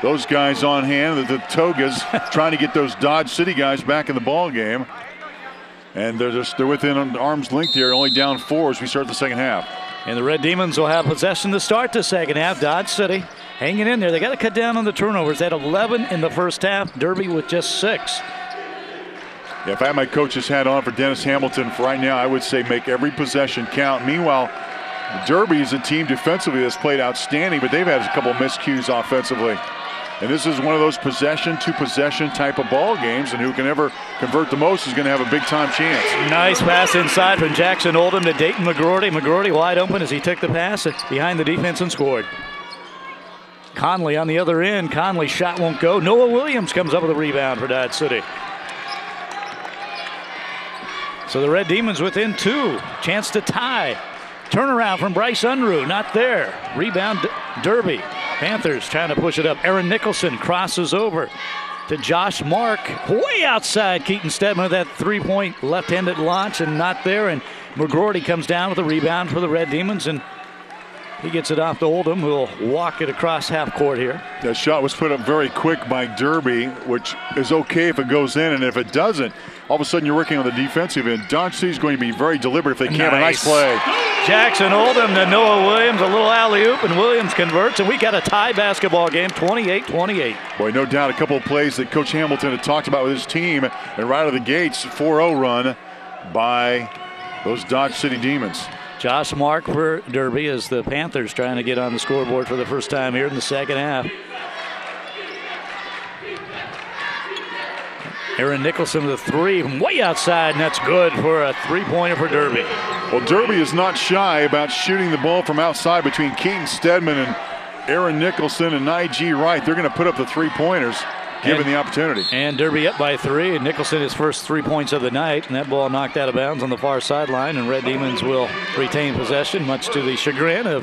Speaker 2: those guys on hand, the Togas, trying to get those Dodge City guys back in the ball game. And they're within arm's length here, only down 4 as we start the second half.
Speaker 1: And the Red Demons will have possession to start the second half. Dodge City hanging in there. They got to cut down on the turnovers. They had 11 in the first half. Derby with just 6.
Speaker 2: Yeah, if I had my coach's hat on for Dennis Hamilton for right now, I would say make every possession count. Meanwhile, Derby is a team defensively that's played outstanding, but they've had a couple miscues offensively. And this is one of those possession-to-possession type of ball games, and who can ever convert the most is going to have a big-time chance.
Speaker 1: Nice pass inside from Jackson Oldham to Dayton McGroarty. McGroarty wide open as he took the pass behind the defense and scored. Conley on the other end. Conley's shot won't go. Noah Williams comes up with a rebound for Dodge City. So the Red Demons within 2. Chance to tie. Turnaround from Bryce Unruh, not there. Rebound Derby. Panthers trying to push it up. Aaron Nicholson crosses over to Josh Mark. Way outside Keaton Stedman with that three-point left-handed launch and not there. And McGroarty comes down with a rebound for the Red Demons, and he gets it off to Oldham, who will walk it across half court here.
Speaker 2: That shot was put up very quick by Derby, which is okay if it goes in, and if it doesn't, all of a sudden you're working on the defensive end. Dodge City is going to be very deliberate if they can. A nice play.
Speaker 1: Jackson Oldham to Noah Williams, a little alley-oop, and Williams converts, and we got a tie basketball game, 28-28.
Speaker 2: Boy, no doubt a couple of plays that Coach Hamilton had talked about with his team, and right out of the gates, 4-0 run by those Dodge City Demons.
Speaker 1: Josh Mark for Derby as the Panthers trying to get on the scoreboard for the first time here in the second half. Aaron Nicholson with a 3 from way outside, and that's good for a three-pointer for Derby.
Speaker 2: Well, Derby is not shy about shooting the ball from outside between Keaton Stedman and Aaron Nicholson and Nige Wright. They're going to put up the three-pointers given the opportunity.
Speaker 1: And Derby up by 3, and Nicholson his first 3 points of the night, and that ball knocked out of bounds on the far sideline, and Red Demons will retain possession, much to the chagrin of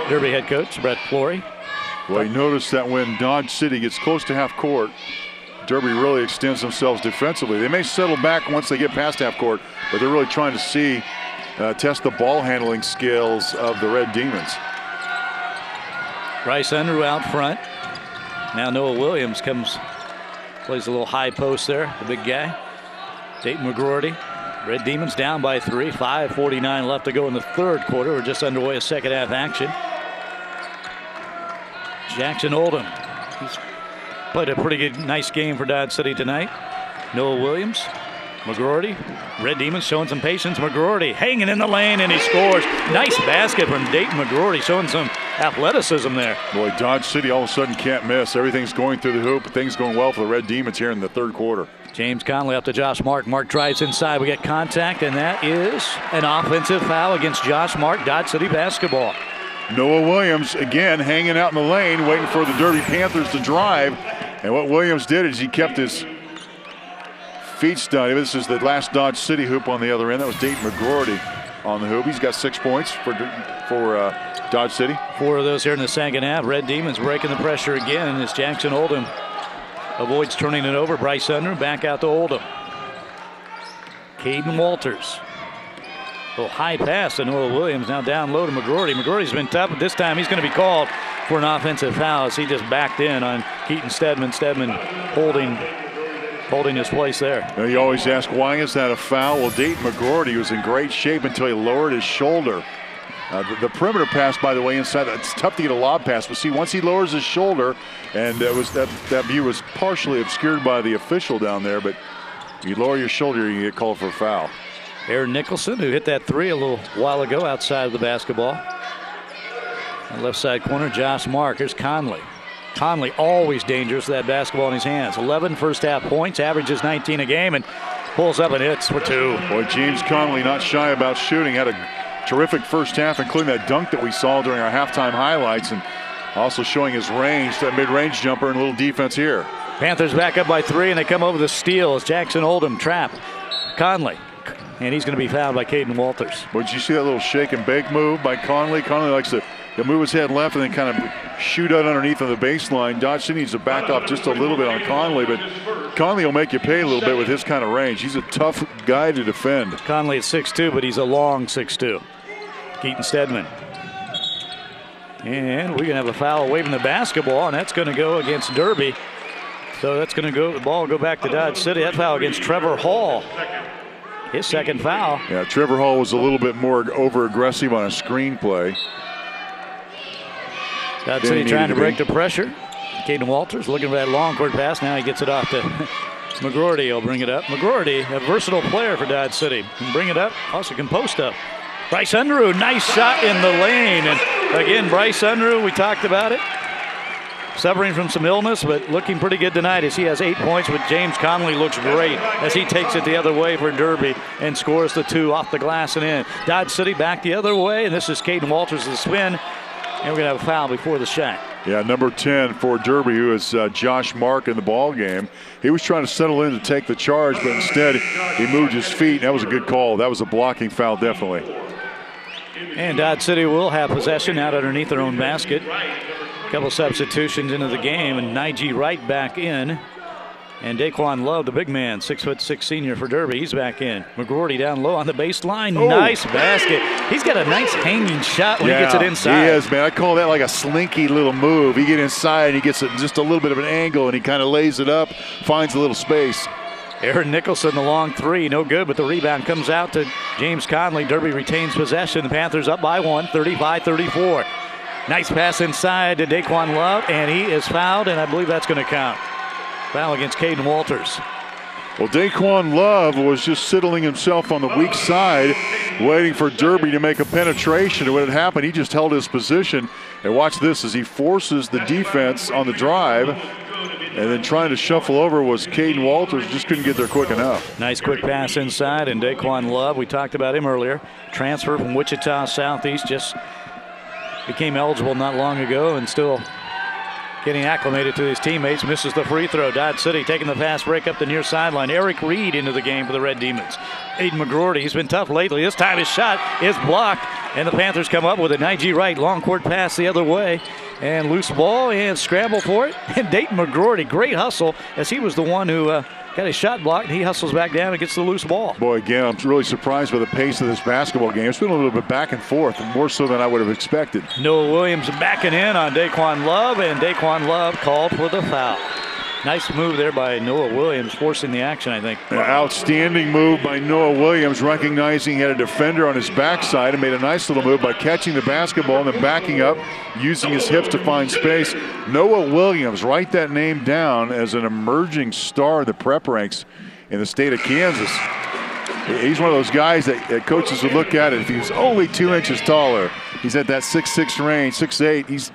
Speaker 1: Derby head coach Brett Flory.
Speaker 2: Well, you notice that when Dodge City gets close to half court, Derby really extends themselves defensively. They may settle back once they get past half court, but they're really trying to test the ball handling skills of the Red Demons.
Speaker 1: Bryce Unruh out front. Now Noah Williams plays a little high post there, the big guy. Dayton McGroarty. Red Demons down by 3, 5:49 left to go in the third quarter. We're just underway a second half action. Jackson Oldham. He's played a pretty good, nice game for Dodge City tonight. Noah Williams, McGroarty. Red Demons showing some patience. McGroarty hanging in the lane, and he scores. Nice basket from Dayton McGroarty, showing some athleticism there.
Speaker 2: Boy, Dodge City all of a sudden can't miss. Everything's going through the hoop. Things going well for the Red Demons here in the third quarter.
Speaker 1: James Conley up to Josh Mark. Mark drives inside. We get contact, and that is an offensive foul against Josh Mark. Dodge City basketball.
Speaker 2: Noah Williams again hanging out in the lane, waiting for the Derby Panthers to drive. And what Williams did is he kept his feet stunned. This is the last Dodge City hoop on the other end. That was Dayton McGroarty on the hoop. He's got 6 points for Dodge City.
Speaker 1: 4 of those here in the second half. Red Demons breaking the pressure again as Jackson Oldham avoids turning it over. Bryce Unruh back out to Oldham. Caden Walters. A little high pass to Noah Williams. Now down low to McGroarty. McGroarty's been tough, but this time he's going to be called for an offensive foul as he just backed in on Keaton Stedman. Stedman holding his place there.
Speaker 2: Now you always ask, why is that a foul? Well, Dayton McGroarty was in great shape until he lowered his shoulder. The perimeter pass, by the way, inside, it's tough to get a lob pass, but see, once he lowers his shoulder, and that view was partially obscured by the official down there, but you lower your shoulder, you get called for a foul.
Speaker 1: Aaron Nicholson, who hit that 3 a little while ago outside of the basketball. On the left side corner, Josh Mark. Here's Conley. Conley always dangerous with that basketball in his hands. 11 first half points, averages 19 a game, and pulls up and hits for 2.
Speaker 2: Boy, James Conley not shy about shooting. Had a terrific first half, including that dunk that we saw during our halftime highlights, and also showing his range, that mid-range jumper, and a little defense here.
Speaker 1: Panthers back up by 3, and they come over the steal as Jackson Oldham trapped Conley. And he's going to be fouled by Caden Walters.
Speaker 2: Well, did you see that little shake and bake move by Conley? Conley likes to move his head left and then kind of shoot out underneath of the baseline. Dodge City needs to back off just a little bit on Conley, but Conley will make you pay a little bit with his kind of range. He's a tough guy to defend.
Speaker 1: Conley at 6'2", but he's a long 6'2". Keaton Stedman. And we're going to have a foul away from the basketball, and that's going to go against Derby. So that's going to go, the ball will go back to Dodge City. That foul against Trevor Hall. His second foul.
Speaker 2: Yeah, Trevor Hall was a little bit more over-aggressive on a screen play.
Speaker 1: Dodge City trying to break the pressure. Caden Walters looking for that long court pass. Now he gets it off to McGroarty will bring it up. McGroarty, a versatile player for Dodge City. Can bring it up, also can post up. Bryce Unruh, nice shot in the lane. And again, Bryce Unruh, we talked about it. Suffering from some illness, but looking pretty good tonight as he has 8 points, but James Conley looks great as he takes it the other way for Derby and scores the 2 off the glass and in. Dodge City back the other way, and this is Caden Walters the spin. And we're going to have a foul before the shot.
Speaker 2: Yeah, number 10 for Derby, who is Josh Mark in the ball game. He was trying to settle in to take the charge, but instead he moved his feet, and that was a good call. That was a blocking foul, definitely.
Speaker 1: And Dodge City will have possession out underneath their own basket. Couple substitutions into the game, and Nige Wright back in. And Daquan Love, the big man, 6'6" senior for Derby, he's back in. McGroarty down low on the baseline. Oh. Nice basket. He's got a nice hanging shot when he gets it inside.
Speaker 2: He is, man. I call that like a slinky little move. He gets inside, and he gets just a little bit of an angle, and he kind of lays it up, finds a little space.
Speaker 1: Aaron Nicholson, the long 3, no good, but the rebound comes out to James Conley. Derby retains possession. The Panthers up by 1, 35-34. Nice pass inside to Daquan Love, and he is fouled, and I believe that's going to count. Foul against Caden Walters.
Speaker 2: Well, Daquan Love was just settling himself on the weak side, waiting for Derby to make a penetration. And when it happened, he just held his position. And watch this as he forces the defense on the drive. And then trying to shuffle over was Caden Walters. Just couldn't get there quick enough.
Speaker 1: Nice quick pass inside, and Daquan Love, we talked about him earlier. Transfer from Wichita Southeast, just became eligible not long ago and still getting acclimated to his teammates. Misses the free throw. Dodge City taking the fast break up the near sideline. Eric Reed into the game for the Red Demons. Aiden McGroarty, he's been tough lately. This time his shot is blocked, and the Panthers come up with a Nige Wright long court pass the other way. And loose ball and scramble for it. And Dayton McGroarty, great hustle as he was the one who got his shot blocked. He hustles back down and gets the loose ball.
Speaker 2: Boy, again, I'm really surprised by the pace of this basketball game. It's been a little bit back and forth, more so than I would have expected.
Speaker 1: Noah Williams backing in on Daquan Love, and Daquan Love called for the foul. Nice move there by Noah Williams, forcing the action, I think.
Speaker 2: An outstanding move by Noah Williams, recognizing he had a defender on his backside and made a nice little move by catching the basketball and then backing up, using his hips to find space. Noah Williams, write that name down as an emerging star in the prep ranks in the state of Kansas. He's one of those guys that coaches would look at it. If he was only 2 inches taller, he's at that 6'6" range, 6'8".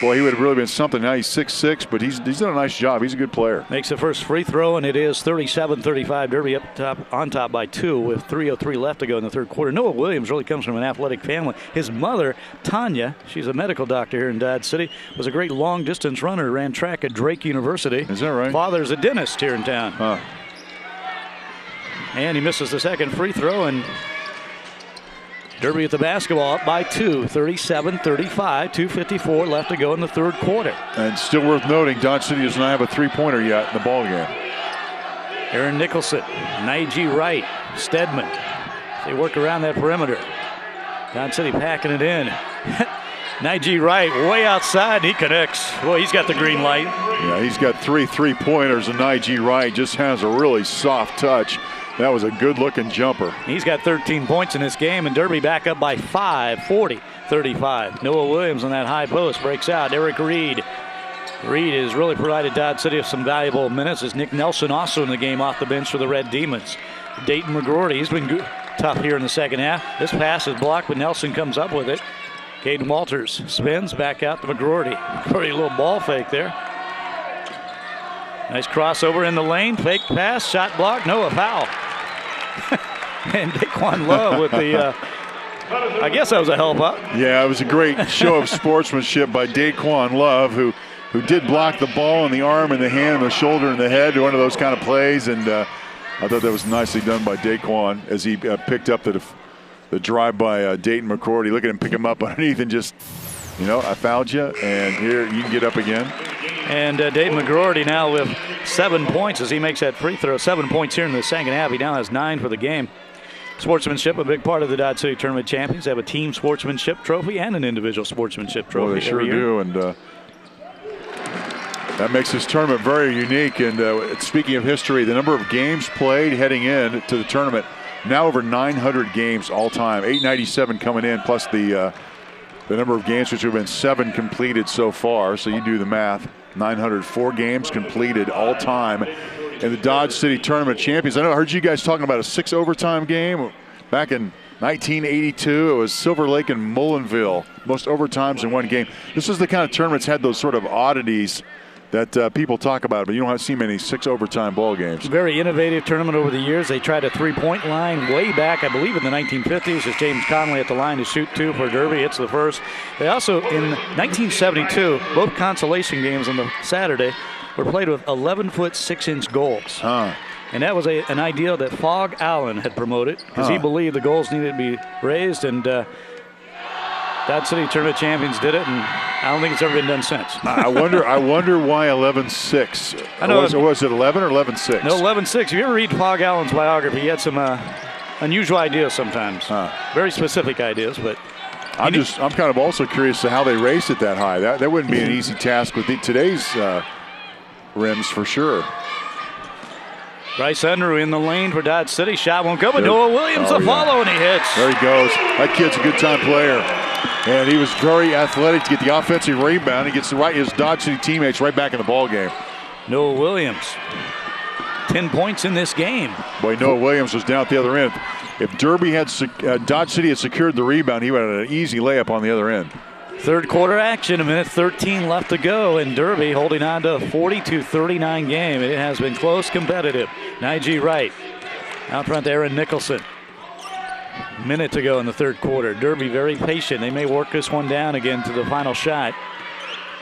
Speaker 2: Boy, he would have really been something. Now he's 6'6", but he's done a nice job. He's a good player.
Speaker 1: Makes the first free throw, and it is 37-35. Derby on top by 2 with 3:03 left to go in the third quarter. Noah Williams really comes from an athletic family. His mother, Tanya, she's a medical doctor here in Dodge City, was a great long-distance runner, ran track at Drake University.
Speaker 2: Is that right?
Speaker 1: Father's a dentist here in town.
Speaker 2: Huh.
Speaker 1: And he misses the second free throw, and Derby with the basketball up by 2, 37-35, 2:54 left to go in the third quarter.
Speaker 2: And still worth noting, Dodge City does not have a three-pointer yet in the ball game.
Speaker 1: Aaron Nicholson, Nige Wright, Stedman. They work around that perimeter. Dodge City packing it in. Nige Wright way outside, he connects. Boy, he's got the green light.
Speaker 2: Yeah, he's got 3 three-pointers, and Nige Wright just has a really soft touch. That was a good-looking jumper.
Speaker 1: He's got 13 points in this game, and Derby back up by 5, 40-35. Noah Williams on that high post breaks out. Eric Reed. Reed has really provided Dodge City with some valuable minutes as Nick Nelson also in the game off the bench for the Red Demons. Dayton McGroarty, he's been good, tough here in the second half. This pass is blocked, but Nelson comes up with it. Caden Walters spins back out to McGroarty. McGroarty, a little ball fake there. Nice crossover in the lane, fake pass, shot blocked, no, a foul. And Daquan Love with the, I guess that was a help up.
Speaker 2: Yeah, it was a great show of sportsmanship by Daquan Love, who did block the ball in the arm and the hand and the shoulder and the head, one of those kind of plays. And I thought that was nicely done by Daquan as he picked up the drive by Dayton McGroarty. Look at him pick him up underneath and just, you know, I fouled you, and here you can get up again.
Speaker 1: And Dayton McGroarty now with 7 points as he makes that free throw. 7 points here in the second half. He now has 9 for the game. Sportsmanship, a big part of the Dodge City Tournament champions. They have a team sportsmanship trophy and an individual sportsmanship trophy.
Speaker 2: Well, they sure do, and that makes this tournament very unique. And speaking of history, the number of games played heading in to the tournament, now over 900 games all time. 897 coming in, plus the number of games, which have been 7 completed so far. So you do the math. 904 games completed all time. and the Dodge City Tournament champions. I heard you guys talking about a 6 overtime game back in 1982. It was Silver Lake and Mullinville, most overtimes in one game. This is the kind of tournaments had those sort of oddities that people talk about, but you don't see many 6 overtime ball games.
Speaker 1: Very innovative tournament over the years. They tried a 3-point line way back, I believe, in the 1950s. As James Connolly at the line to shoot 2 for Derby. It's the first. They also, in 1972, both consolation games on the Saturday were played with 11-foot 6-inch goals. And that was an idea that Fogg Allen had promoted because he believed the goals needed to be raised, and Dodge City Tournament champions did it, and I don't think it's ever been done since.
Speaker 2: I wonder why 11-6.
Speaker 1: I know.
Speaker 2: Was it 11 or 11-6?
Speaker 1: No, 11-6. If you ever read Fogg Allen's biography, he had some unusual ideas sometimes. Very specific ideas, but
Speaker 2: I'm kind of also curious to how they raced it that high. That wouldn't be an easy task with today's rims for sure.
Speaker 1: Bryce Unruh in the lane for Dodge City. Shot won't go, but Noah Williams the follow, and he hits.
Speaker 2: There he goes. That kid's a good time player. And he was very athletic to get the offensive rebound. He gets his Dodge City teammates right back in the ball game.
Speaker 1: Noah Williams, 10 points in this game.
Speaker 2: Boy, Noah Williams was down at the other end. If Derby had Dodge City had secured the rebound, he would have had an easy layup on the other end.
Speaker 1: Third quarter action, 1:13 left to go, and Derby holding on to a 42-39 game. It has been close, competitive. Nige Wright out front to Aaron Nicholson. Minute to go in the third quarter. Derby very patient. They may work this one down again to the final shot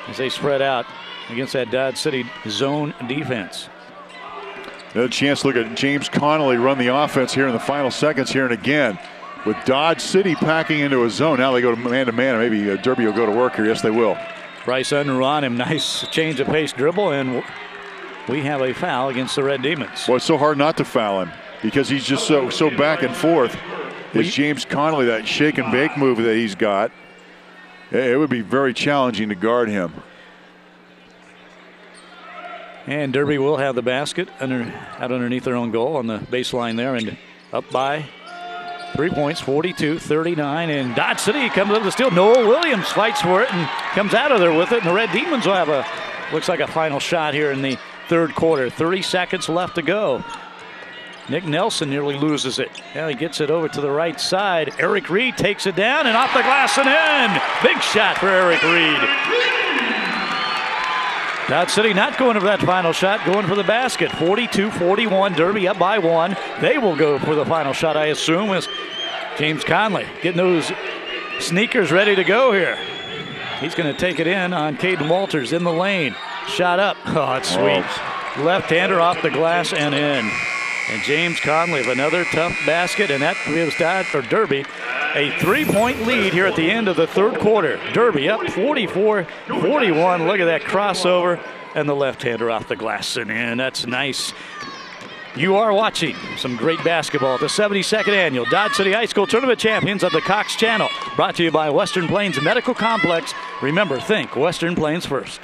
Speaker 1: as they spread out against that Dodge City zone defense.
Speaker 2: Another chance to look at James Connolly run the offense here in the final seconds here, and again, with Dodge City packing into a zone, now they go to man-to-man, and maybe Derby will go to work here. Yes, they will.
Speaker 1: Bryce Unruh on him. Nice change of pace dribble, and we have a foul against the Red Demons.
Speaker 2: Well, it's so hard not to foul him because he's just so back and forth. It's James Connolly, that shake and bake move that he's got. It would be very challenging to guard him.
Speaker 1: And Derby will have the basket out underneath their own goal on the baseline there, and up by 3 points, 42-39, and Dodge City comes up with the steal. Noah Williams fights for it and comes out of there with it, and the Red Demons will have looks like a final shot here in the third quarter. 30 seconds left to go. Nick Nelson nearly loses it. Now he gets it over to the right side. Eric Reed takes it down and off the glass and in. Big shot for Eric Reed. Dodge City not going for that final shot, going for the basket. 42-41, Derby up by 1. They will go for the final shot, I assume, as James Connolly getting those sneakers ready to go here. He's going to take it in on Caden Walters in the lane. Shot up. Oh, it's sweet. Left-hander off the glass and in. And James Connolly with another tough basket, and that gives Derby a 3-point lead here at the end of the third quarter. Derby up 44-41. Look at that crossover, and the left-hander off the glass and in. That's nice. You are watching some great basketball at the 72nd Annual Dodge City High School Tournament Champions of the Cox Channel. Brought to you by Western Plains Medical Complex. Remember, think Western Plains first.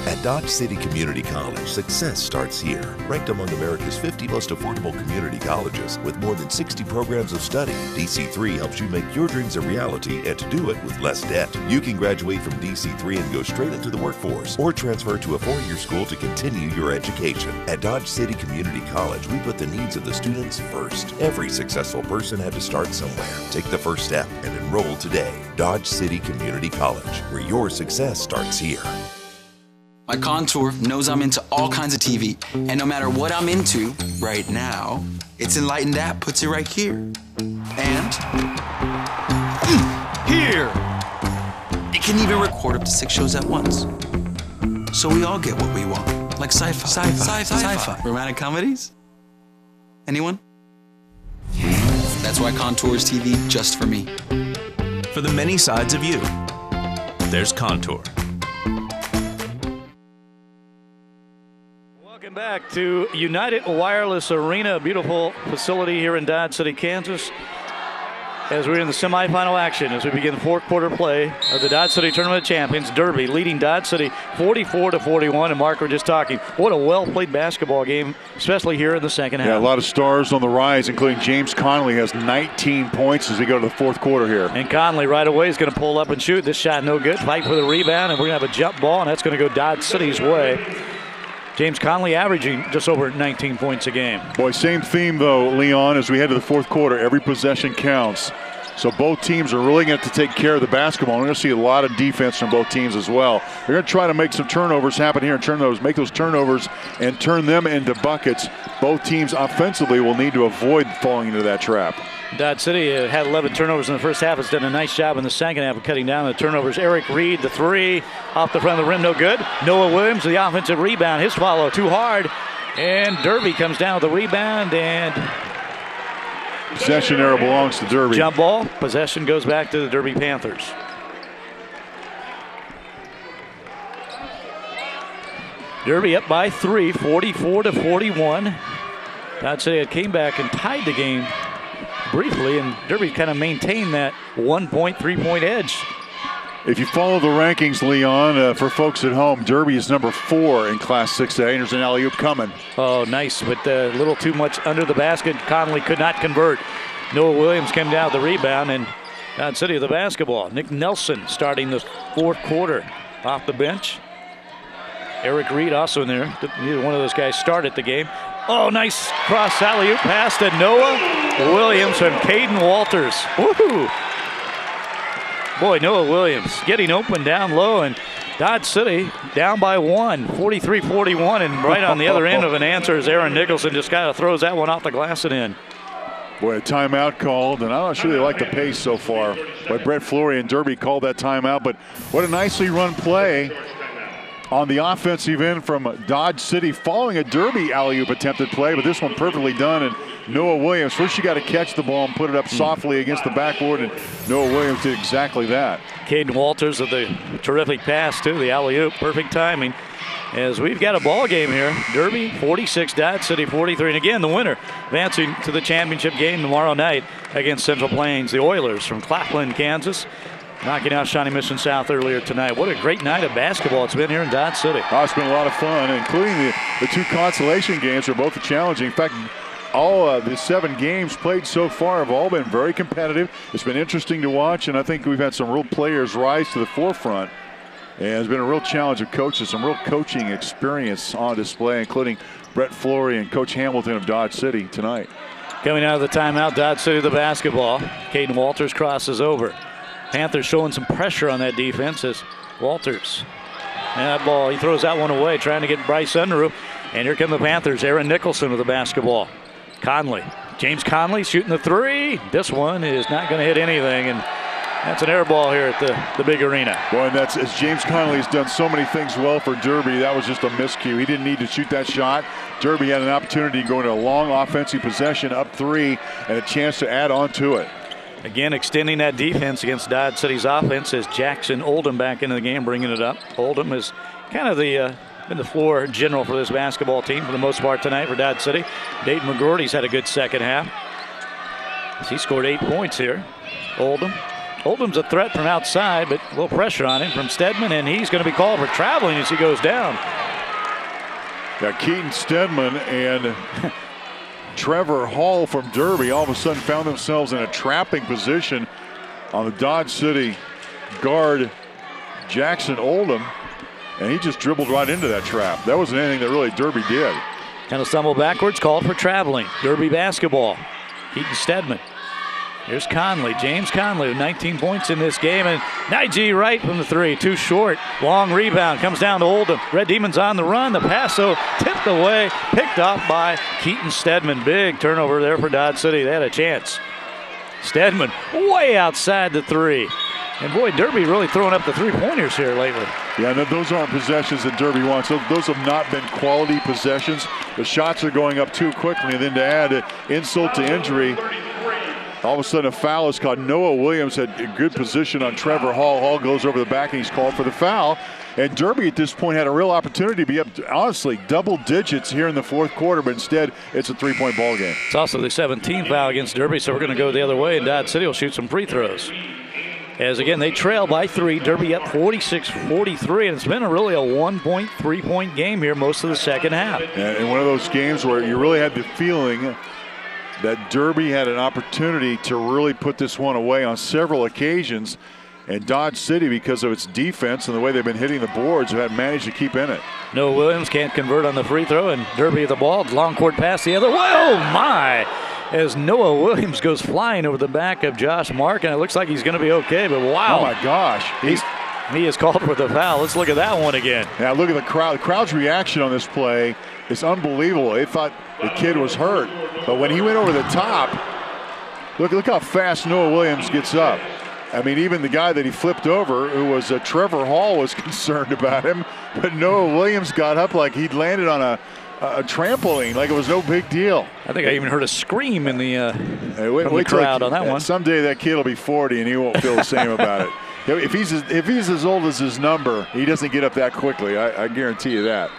Speaker 4: At Dodge City Community College, success starts here. Ranked among America's 50 most affordable community colleges with more than 60 programs of study, DC3 helps you make your dreams a reality and to do it with less debt. You can graduate from DC3 and go straight into the workforce or transfer to a four-year school to continue your education. At Dodge City Community College, we put the needs of the students first. Every successful person had to start somewhere. Take the first step and enroll today. Dodge City Community College, where your success starts here.
Speaker 13: My Contour knows I'm into all kinds of TV, and no matter what I'm into right now, its Enlightened app puts it right here. And here! It can even record up to 6 shows at once. So we all get what we want, like sci-fi, romantic comedies. Anyone? That's why Contour's TV just for me.
Speaker 8: For the many sides of you, there's Contour.
Speaker 1: Welcome back to United Wireless Arena, a beautiful facility here in Dodge City, Kansas, as we're in the semifinal action as we begin fourth quarter play of the Dodge City Tournament Champions. Derby leading Dodge City 44-41, and Mark, we're just talking, what a well-played basketball game, especially here in the second half.
Speaker 2: Yeah, a lot of stars on the rise, including James Connolly has 19 points as we go to the fourth quarter here.
Speaker 1: And Connolly right away is going to pull up and shoot. This shot no good. Fight for the rebound, and we're going to have a jump ball, and that's going to go Dodge City's way. James Conley averaging just over 19 points a game.
Speaker 2: Boy, same theme though, Leon, as we head to the fourth quarter. Every possession counts. So both teams are really going to have to take care of the basketball. We're going to see a lot of defense from both teams as well. They're going to try to make some turnovers happen here and make those turnovers and turn them into buckets. Both teams offensively will need to avoid falling into that trap.
Speaker 1: Dodge City had 11 turnovers in the first half. Has done a nice job in the second half of cutting down the turnovers. Eric Reed, the three, off the front of the rim, no good. Noah Williams, the offensive rebound. His follow, too hard. And Derby comes down with the rebound, and
Speaker 2: possession arrow belongs to Derby.
Speaker 1: Jump ball. Possession goes back to the Derby Panthers. Derby up by 3, 44-41. Dodge City came back and tied the game briefly, and Derby kind of maintained that 1-point, 3-point edge.
Speaker 2: If you follow the rankings, Leon, for folks at home, Derby is number 4 in Class 6A. And there's an alley-oop coming.
Speaker 1: Oh, nice, but a little too much under the basket. Conley could not convert. Noah Williams came down with the rebound, and Dodge City with the basketball. Nick Nelson starting the fourth quarter off the bench. Eric Reed also in there. Neither one of those guys started the game. Oh, nice cross alley-oop pass to Noah Williams from Caden Walters. Woohoo! Boy, Noah Williams getting open down low, and Dodge City down by 1, 43-41, and right on the other end of an answer is Aaron Nicholson. Just kind of throws that one off the glass and in.
Speaker 2: Boy, a timeout called, and I'm not sure they like the pace so far. But Brett Flory and Derby called that timeout, but what a nicely run play on the offensive end from Dodge City following a Derby alley-oop attempted play, but this one perfectly done. And Noah Williams, first you got to catch the ball and put it up softly against the backboard, and Noah Williams did exactly that.
Speaker 1: Caden Walters with the terrific pass too, the alley-oop, perfect timing. As we've got a ball game here. Derby 46, Dodge City 43, and again the winner advancing to the championship game tomorrow night against Central Plains, the Oilers from Claflin, Kansas, knocking out Shawnee Mission South earlier tonight. What a great night of basketball it's been here in Dodge City.
Speaker 2: Oh, it's been a lot of fun, including the 2 consolation games are both challenging. In fact, all the 7 games played so far have all been very competitive. It's been interesting to watch, and I think we've had some real players rise to the forefront. And it's been a real challenge of coaches, some real coaching experience on display, including Brett Flory and Coach Hamilton of Dodge City tonight.
Speaker 1: Coming out of the timeout, Dodge City the basketball. Caden Walters crosses over. Panthers showing some pressure on that defense as Walters. And that ball, he throws that one away, trying to get Bryce Underoop. And here come the Panthers. Aaron Nicholson with the basketball. Conley. James Conley shooting the three. This one is not going to hit anything, and that's an air ball here at the big arena.
Speaker 2: Boy, and that's, as James Conley has done so many things well for Derby, that was just a miscue. He didn't need to shoot that shot. Derby had an opportunity to go into a long offensive possession, up 3, and a chance to add on to it.
Speaker 1: Again, extending that defense against Dodge City's offense as Jackson Oldham back into the game, bringing it up. Oldham is kind of been the floor general for this basketball team for the most part tonight for Dodge City. Dayton McGroarty's had a good second half. He scored 8 points here. Oldham's a threat from outside, but a little pressure on him from Stedman, and he's going to be called for traveling as he goes down.
Speaker 2: Yeah, Keaton Stedman and Trevor Hall from Derby all of a sudden found themselves in a trapping position on the Dodge City guard Jackson Oldham, and he just dribbled right into that trap. That wasn't anything that really Derby did.
Speaker 1: Kind of stumbled backwards, called for traveling. Derby basketball. Keaton Stedman. Here's Conley, James Conley with 19 points in this game, and Nige right from the 3, too short. Long rebound, comes down to Oldham. Red Demons on the run, the pass so tipped away, picked off by Keaton Stedman. Big turnover there for Dodge City. They had a chance. Stedman way outside the 3. And boy, Derby really throwing up the 3-pointers here lately.
Speaker 2: Yeah, those aren't possessions that Derby wants. Those have not been quality possessions. The shots are going up too quickly, and then to add insult to injury, all of a sudden a foul is called. Noah Williams had a good position on Trevor Hall. Hall goes over the back and he's called for the foul. And Derby at this point had a real opportunity to be up, honestly, double digits here in the fourth quarter, but instead it's a 3-point ball game.
Speaker 1: It's also the 17th foul against Derby, so we're going to go the other way, and Dodge City will shoot some free throws. As again, they trail by 3. Derby up 46-43, and it's been really a 1-point, 3-point game here most of the second half.
Speaker 2: And one of those games where you really had the feeling that Derby had an opportunity to really put this one away on several occasions. And Dodge City, because of its defense and the way they've been hitting the boards, have managed to keep in it.
Speaker 1: Noah Williams can't convert on the free throw, and Derby at the ball. Long court pass the other way. Oh, my. As Noah Williams goes flying over the back of Josh Mark, and it looks like he's going to be okay, but wow.
Speaker 2: Oh, my gosh.
Speaker 1: He is called for the foul. Let's look at that one again.
Speaker 2: Now, look at the crowd. The crowd's reaction on this play is unbelievable. They thought the kid was hurt, but when he went over the top, look how fast Noah Williams gets up. I mean, even the guy that he flipped over, who was Trevor Hall, was concerned about him. But Noah Williams got up like he'd landed on a trampoline, like it was no big deal.
Speaker 1: I think I even heard a scream in the, from the crowd on that one.
Speaker 2: Someday that kid will be 40 and he won't feel the same about it. If he's as old as his number, he doesn't get up that quickly. I guarantee you that.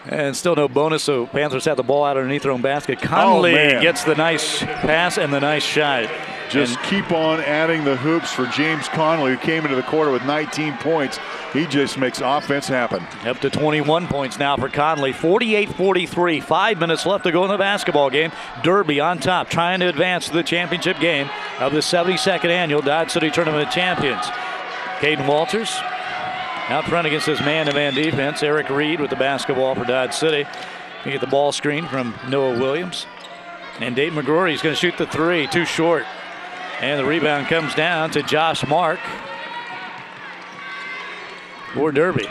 Speaker 1: And still no bonus, so Panthers have the ball out underneath their own basket. Conley gets the nice pass and the nice shot.
Speaker 2: Just keep on adding the hoops for James Conley, who came into the quarter with 19 points. He just makes offense happen.
Speaker 1: Up to 21 points now for Conley. 48-43. 5 minutes left to go in the basketball game. Derby on top, trying to advance to the championship game of the 72nd annual Dodge City Tournament of Champions. Caden Walters out front against his man-to-man defense. Eric Reed with the basketball for Dodge City. You get the ball screen from Noah Williams. And Dave McGrory is going to shoot the three. Too short. And the rebound comes down to Josh Mark for Derby.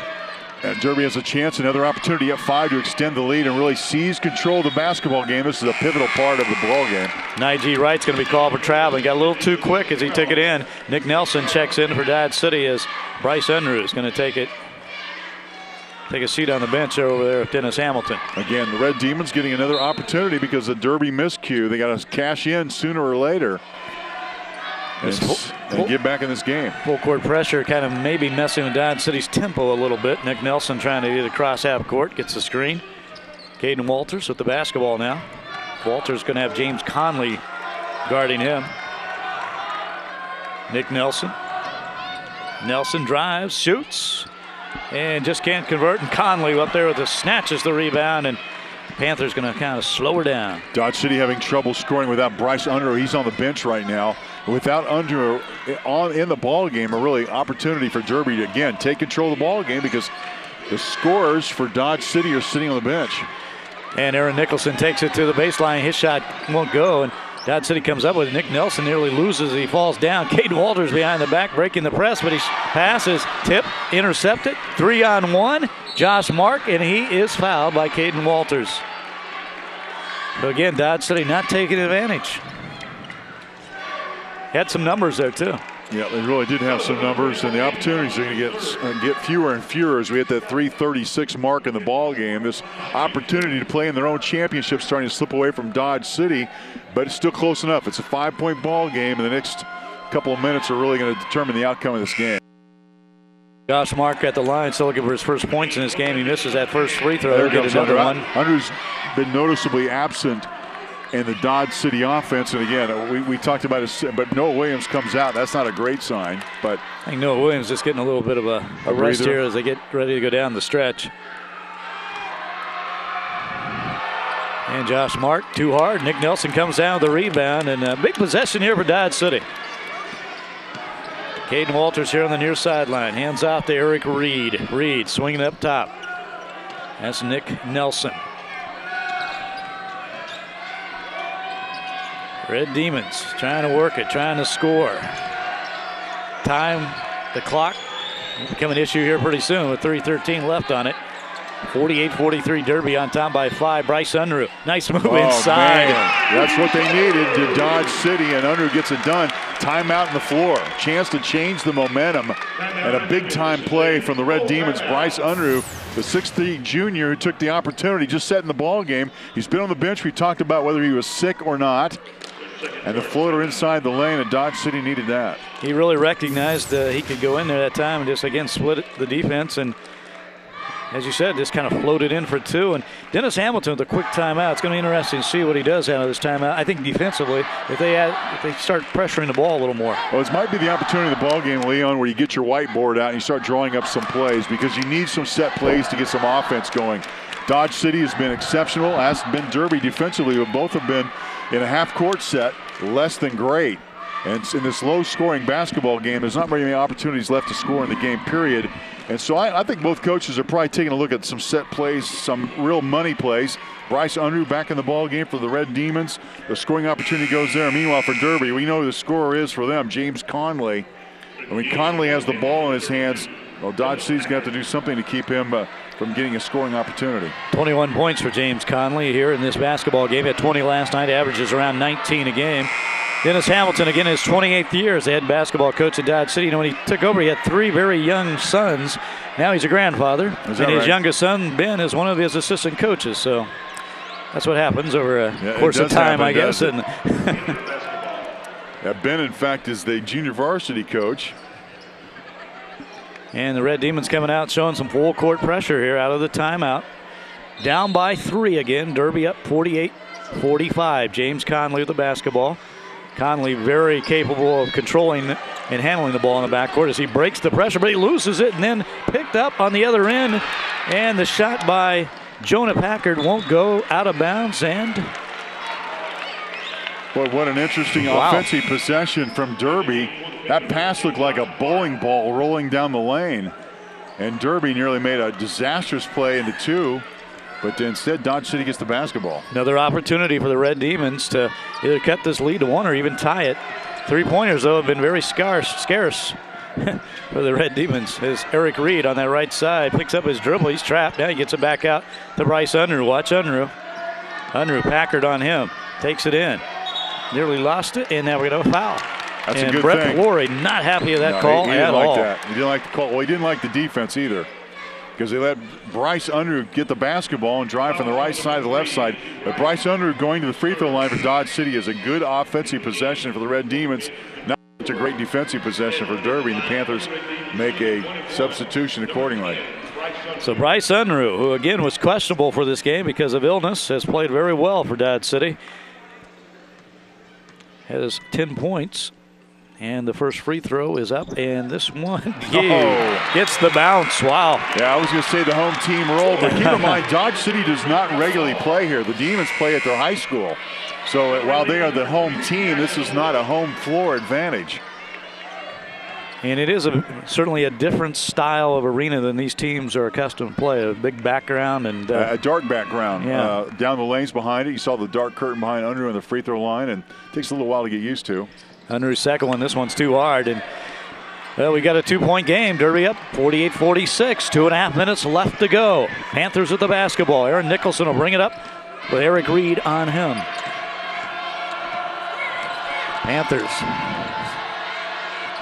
Speaker 2: And Derby has a chance, another opportunity at 5 to extend the lead and really seize control of the basketball game. This is a pivotal part of the ball game.
Speaker 1: Nige Wright's going to be called for traveling. Got a little too quick as he took it in. Nick Nelson checks in for Dodge City as Bryce Unruh is going to take a seat on the bench over there with Dennis Hamilton.
Speaker 2: Again, the Red Demons getting another opportunity because of Derby miscue. They got to cash in sooner or later and get back in this game.
Speaker 1: Full court pressure kind of maybe messing with Dodge City's tempo a little bit. Nick Nelson trying to get across half court, gets the screen. Caden Walters with the basketball now. Walters going to have James Conley guarding him. Nick Nelson. Nelson drives, shoots, and just can't convert. And Conley up there with the snatches the rebound, and Panthers going to kind of slow her down.
Speaker 2: Dodge City having trouble scoring without Bryce Unruh. He's on the bench right now. Without Unruh in the ball game, a really opportunity for Derby to again take control of the ball game because the scorers for Dodge City are sitting on the bench.
Speaker 1: And Aaron Nicholson takes it to the baseline. His shot won't go, and Dodge City comes up with it. Nick Nelson nearly loses. He falls down. Caden Walters behind the back, breaking the press, but his pass is tipped, intercepted. 3-on-1. Josh Mark, and he is fouled by Caden Walters. So again, Dodge City not taking advantage. Had some numbers there too.
Speaker 2: Yeah, they really did have some numbers, and the opportunities are going to get fewer and fewer as we hit that 3:36 mark in the ball game. This opportunity to play in their own championship starting to slip away from Dodge City, but it's still close enough. It's a 5-point ball game, and the next couple of minutes are really going to determine the outcome of this game.
Speaker 1: Josh Mark at the line, still looking for his first points in this game. He misses that first free throw. There
Speaker 2: goes
Speaker 1: another one.
Speaker 2: Unruh's been noticeably absent in the Dodge City offense, and again, we talked about it, but Noah Williams comes out. That's not a great sign, but
Speaker 1: I think Noah Williams just getting a little bit of a rest here as they get ready to go down the stretch. And Josh Mark too hard. Nick Nelson comes down with the rebound, and a big possession here for Dodge City. Caden Walters here on the near sideline. Hands off to Eric Reed. Reed swinging up top. That's Nick Nelson. Red Demons trying to work it, trying to score. Time, the clock, will become an issue here pretty soon with 3:13 left on it. 48-43 Derby on top by 5. Bryce Unruh, nice move inside.
Speaker 2: Man. That's what they needed to Dodge City, and Unruh gets it done. Timeout on the floor. Chance to change the momentum, and a big-time play from the Red Demons. Bryce Unruh, the 6'3" junior who took the opportunity, just setting the ball game. He's been on the bench. We talked about whether he was sick or not. And the floater inside the lane, and Dodge City needed that.
Speaker 1: He really recognized he could go in there that time and just, again, split the defense. And as you said, just kind of floated in for 2. And Dennis Hamilton with a quick timeout. It's going to be interesting to see what he does out of this timeout. I think defensively, if they start pressuring the ball a little more.
Speaker 2: Well, this might be the opportunity of the ball game, Leon, where you get your whiteboard out and you start drawing up some plays because you need some set plays to get some offense going. Dodge City has been exceptional, as has been Derby defensively, but both have been in a half-court set less than great. And in this low-scoring basketball game, there's not very many opportunities left to score in the game, period. And so I think both coaches are probably taking a look at some set plays, some real money plays. Bryce Unruh back in the ball game for the Red Demons. The scoring opportunity goes there. Meanwhile, for Derby, we know who the scorer is for them, James Conley. I mean, Conley has the ball in his hands. Well, Dodge City's going to have to do something to keep him from getting a scoring opportunity.
Speaker 1: 21 points for James Conley here in this basketball game. He had 20 last night, averages around 19 a game. Dennis Hamilton, again, his 28th year as the head basketball coach at Dodge City. You know, when he took over, he had 3 very young sons. Now he's a grandfather. And his youngest son, Ben, is one of his assistant coaches. So that's what happens over a course of time, I guess. And
Speaker 2: Ben, in fact, is the junior varsity coach.
Speaker 1: And the Red Demons coming out showing some full court pressure here out of the timeout. Down by 3 again. Derby up 48-45. James Conley with the basketball. Conley very capable of controlling and handling the ball in the backcourt as he breaks the pressure, but he loses it and then picked up on the other end. And the shot by Jonah Packard won't go out of bounds. And
Speaker 2: boy, what an interesting offensive possession from Derby. That pass looked like a bowling ball rolling down the lane. And Derby nearly made a disastrous play into 2. But instead, Dodge City gets the basketball.
Speaker 1: Another opportunity for the Red Demons to either cut this lead to 1 or even tie it. 3-pointers, though, have been very scarce for the Red Demons. As Eric Reed on that right side picks up his dribble. He's trapped. Now he gets it back out to Bryce Unruh. Watch Unruh. Unruh, Packard on him. Takes it in. Nearly lost it, and now we got a foul.
Speaker 2: That's
Speaker 1: and
Speaker 2: a good
Speaker 1: Brett
Speaker 2: thing.
Speaker 1: Lorry not happy with that call at all.
Speaker 2: He didn't like the call. Well, he didn't like the defense either, because they let Bryce Unruh get the basketball and drive from the right side to the left side. But Bryce Unruh going to the free throw line for Dodge City is a good offensive possession for the Red Demons. Not such a great defensive possession for Derby, and the Panthers make a substitution accordingly.
Speaker 1: So Bryce Unruh, who again was questionable for this game because of illness, has played very well for Dodge City. Has 10 points. And the first free throw is up, and this one gets the bounce. Wow.
Speaker 2: Yeah, I was going to say the home team roll, but keep in mind, Dodge City does not regularly play here. The Demons play at their high school. So while they are the home team, this is not a home floor advantage.
Speaker 1: And it is certainly a different style of arena than these teams are accustomed to play. A big background and
Speaker 2: a dark background.
Speaker 1: Yeah.
Speaker 2: Down the lanes behind it. You saw the dark curtain behind Unruh on the free throw line, and it takes a little while to get used to.
Speaker 1: Unruh's second one. This one's too hard. And well, we got a 2-point game. Derby up 48-46. 2.5 minutes left to go. Panthers with the basketball. Aaron Nicholson will bring it up with Eric Reed on him. Panthers.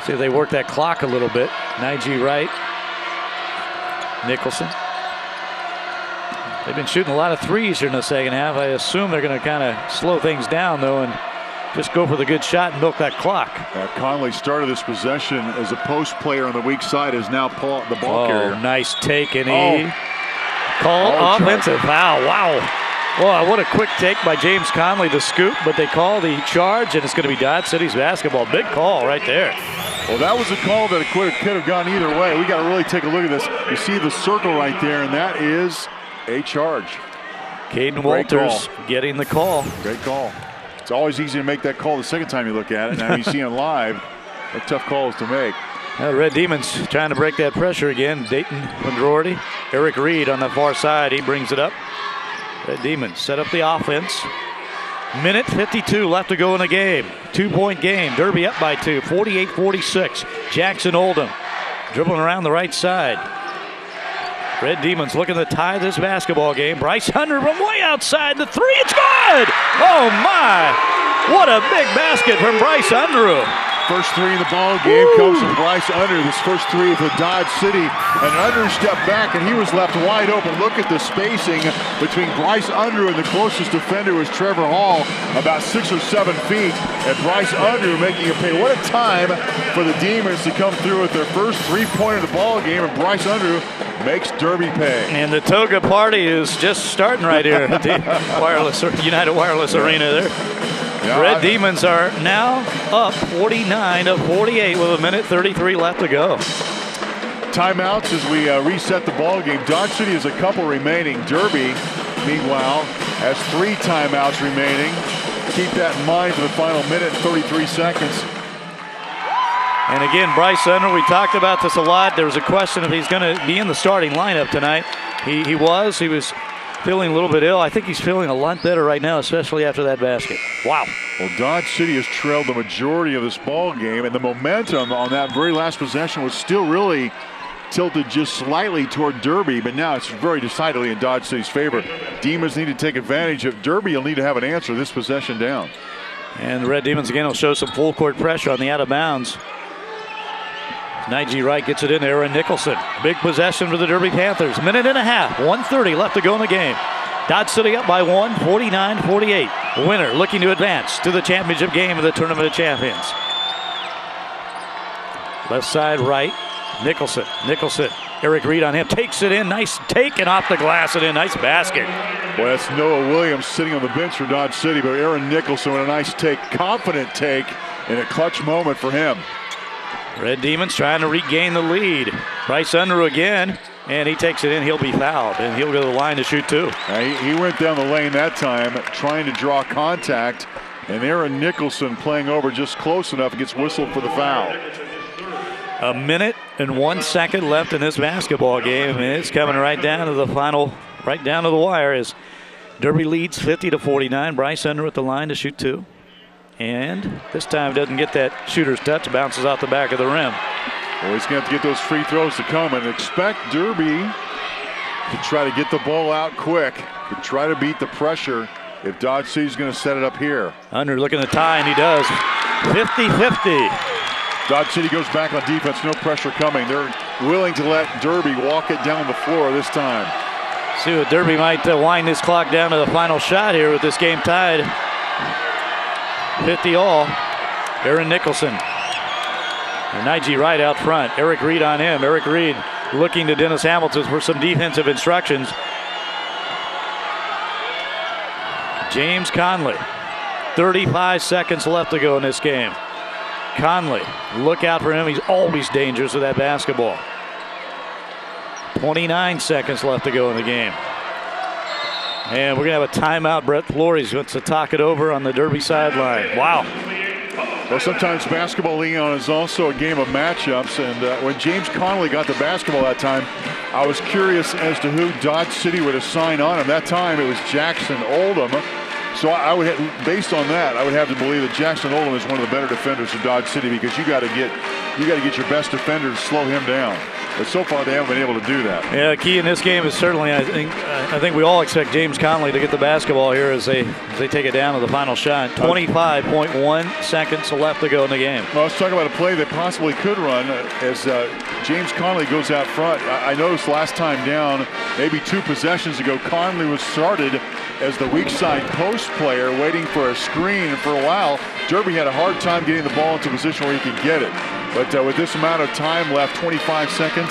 Speaker 1: See if they work that clock a little bit. Nige Wright. Nicholson. They've been shooting a lot of threes here in the second half. I assume they're going to kind of slow things down, though, and just go for the good shot and milk that clock.
Speaker 2: Conley started this possession as a post player on the weak side, is now the ball carrier.
Speaker 1: Nice take, and he called offensive foul. Wow. Well, what a quick take by James Conley, the scoop, but they call the charge, and it's going to be Dodge City's basketball. Big call right there.
Speaker 2: Well, that was a call that could have gone either way. We got to really take a look at this. You see the circle right there, and that is a charge.
Speaker 1: Caden Walters getting the call.
Speaker 2: Great call. It's always easy to make that call the second time you look at it. Now you see it live, they're tough calls to make.
Speaker 1: Red Demons trying to break that pressure again. Dayton Vendrorty. Eric Reed on the far side. He brings it up. Red Demons set up the offense. Minute 52 left to go in the game. 2-point game. Derby up by 2. 48-46. Jackson Oldham dribbling around the right side. Red Demons looking to tie this basketball game. Bryce Unruh from way outside the 3. It's good! Oh my! What a big basket from Bryce Unruh.
Speaker 2: First 3 in the ball game comes from Bryce Unruh. This first 3 for Dodge City. And Unruh stepped back and he was left wide open. Look at the spacing between Bryce Unruh and the closest defender was Trevor Hall, about 6 or 7 feet. And Bryce Unruh making a pay. What a time for the Demons to come through with their first 3-pointer of the ball game. And Bryce Unruh makes Derby pay.
Speaker 1: And the toga party is just starting right here at the United Wireless Arena there. Yeah, Red Demons are now up 49-48 with 1:33 left to go.
Speaker 2: Timeouts as we reset the ball game. Dodge City has a couple remaining. Derby, meanwhile, has 3 timeouts remaining. Keep that in mind for the final minute and 33 seconds
Speaker 1: And again, Bryce Unruh, we talked about this a lot. There was a question if he's going to be in the starting lineup tonight. He was feeling a little bit ill. I think he's feeling a lot better right now, especially after that basket. Wow.
Speaker 2: Well, Dodge City has trailed the majority of this ball game, and the momentum on that very last possession was still really tilted just slightly toward Derby, but now it's very decidedly in Dodge City's favor. Demons need to take advantage of Derby. Will need to have an answer this possession down.
Speaker 1: And the Red Demons again will show some full court pressure on the out of bounds. Nige Wright gets it in to Aaron Nicholson. Big possession for the Derby Panthers. Minute and a half, 1:30 left to go in the game. Dodge City up by 1, 49-48. Winner looking to advance to the championship game of the Tournament of Champions. Left side right, Nicholson. Eric Reed on him, takes it in, nice take, and off the glass and in, nice basket.
Speaker 2: Boy, that's Noah Williams sitting on the bench for Dodge City, but Aaron Nicholson with a nice take, confident take, in a clutch moment for him.
Speaker 1: Red Demons trying to regain the lead. Bryce Unruh again, and he takes it in. He'll be fouled, and he'll go to the line to shoot two.
Speaker 2: He went down the lane that time, trying to draw contact, and Aaron Nicholson playing over just close enough, gets whistled for the foul.
Speaker 1: A minute and 1 second left in this basketball game, and it's coming right down to the final, right down to the wire as Derby leads 50-49. Bryce Unruh at the line to shoot two. And this time doesn't get that shooter's touch, bounces out the back of the rim.
Speaker 2: Well, he's going to have to get those free throws to come, and expect Derby to try to get the ball out quick, to try to beat the pressure if Dodge City's going to set it up here.
Speaker 1: Unruh looking to tie, and he does. 50-50.
Speaker 2: Dodge City goes back on defense, no pressure coming. They're willing to let Derby walk it down the floor this time.
Speaker 1: See what Derby might wind this clock down to the final shot here with this game tied. 50 all. Aaron Nicholson. And Nige Wright out front. Eric Reed on him. Eric Reed looking to Dennis Hamilton for some defensive instructions. James Conley. 35 seconds left to go in this game. Conley, look out for him. He's always dangerous with that basketball. 29 seconds left to go in the game. And we're going to have a timeout. Brett Flores wants to talk it over on the Derby sideline. Wow.
Speaker 2: Well, sometimes basketball, Leon, is also a game of matchups. And when James Conley got the basketball that time, I was curious as to who Dodge City would assign on him. That time it was Jackson Oldham. So I would, based on that, I would have to believe that Jackson Oldham is one of the better defenders of Dodge City, because you got to get your best defender to slow him down. But so far they haven't been able to do that.
Speaker 1: Yeah, key in this game is certainly, I think we all expect James Conley to get the basketball here as they take it down to the final shot. 25.1 seconds left to go in the game.
Speaker 2: Well, let's talk about a play they possibly could run as James Conley goes out front. I noticed last time down, maybe 2 possessions ago, Conley was started as the weak side post player waiting for a screen, and for a while Derby had a hard time getting the ball into a position where he could get it. But with this amount of time left, 25 seconds,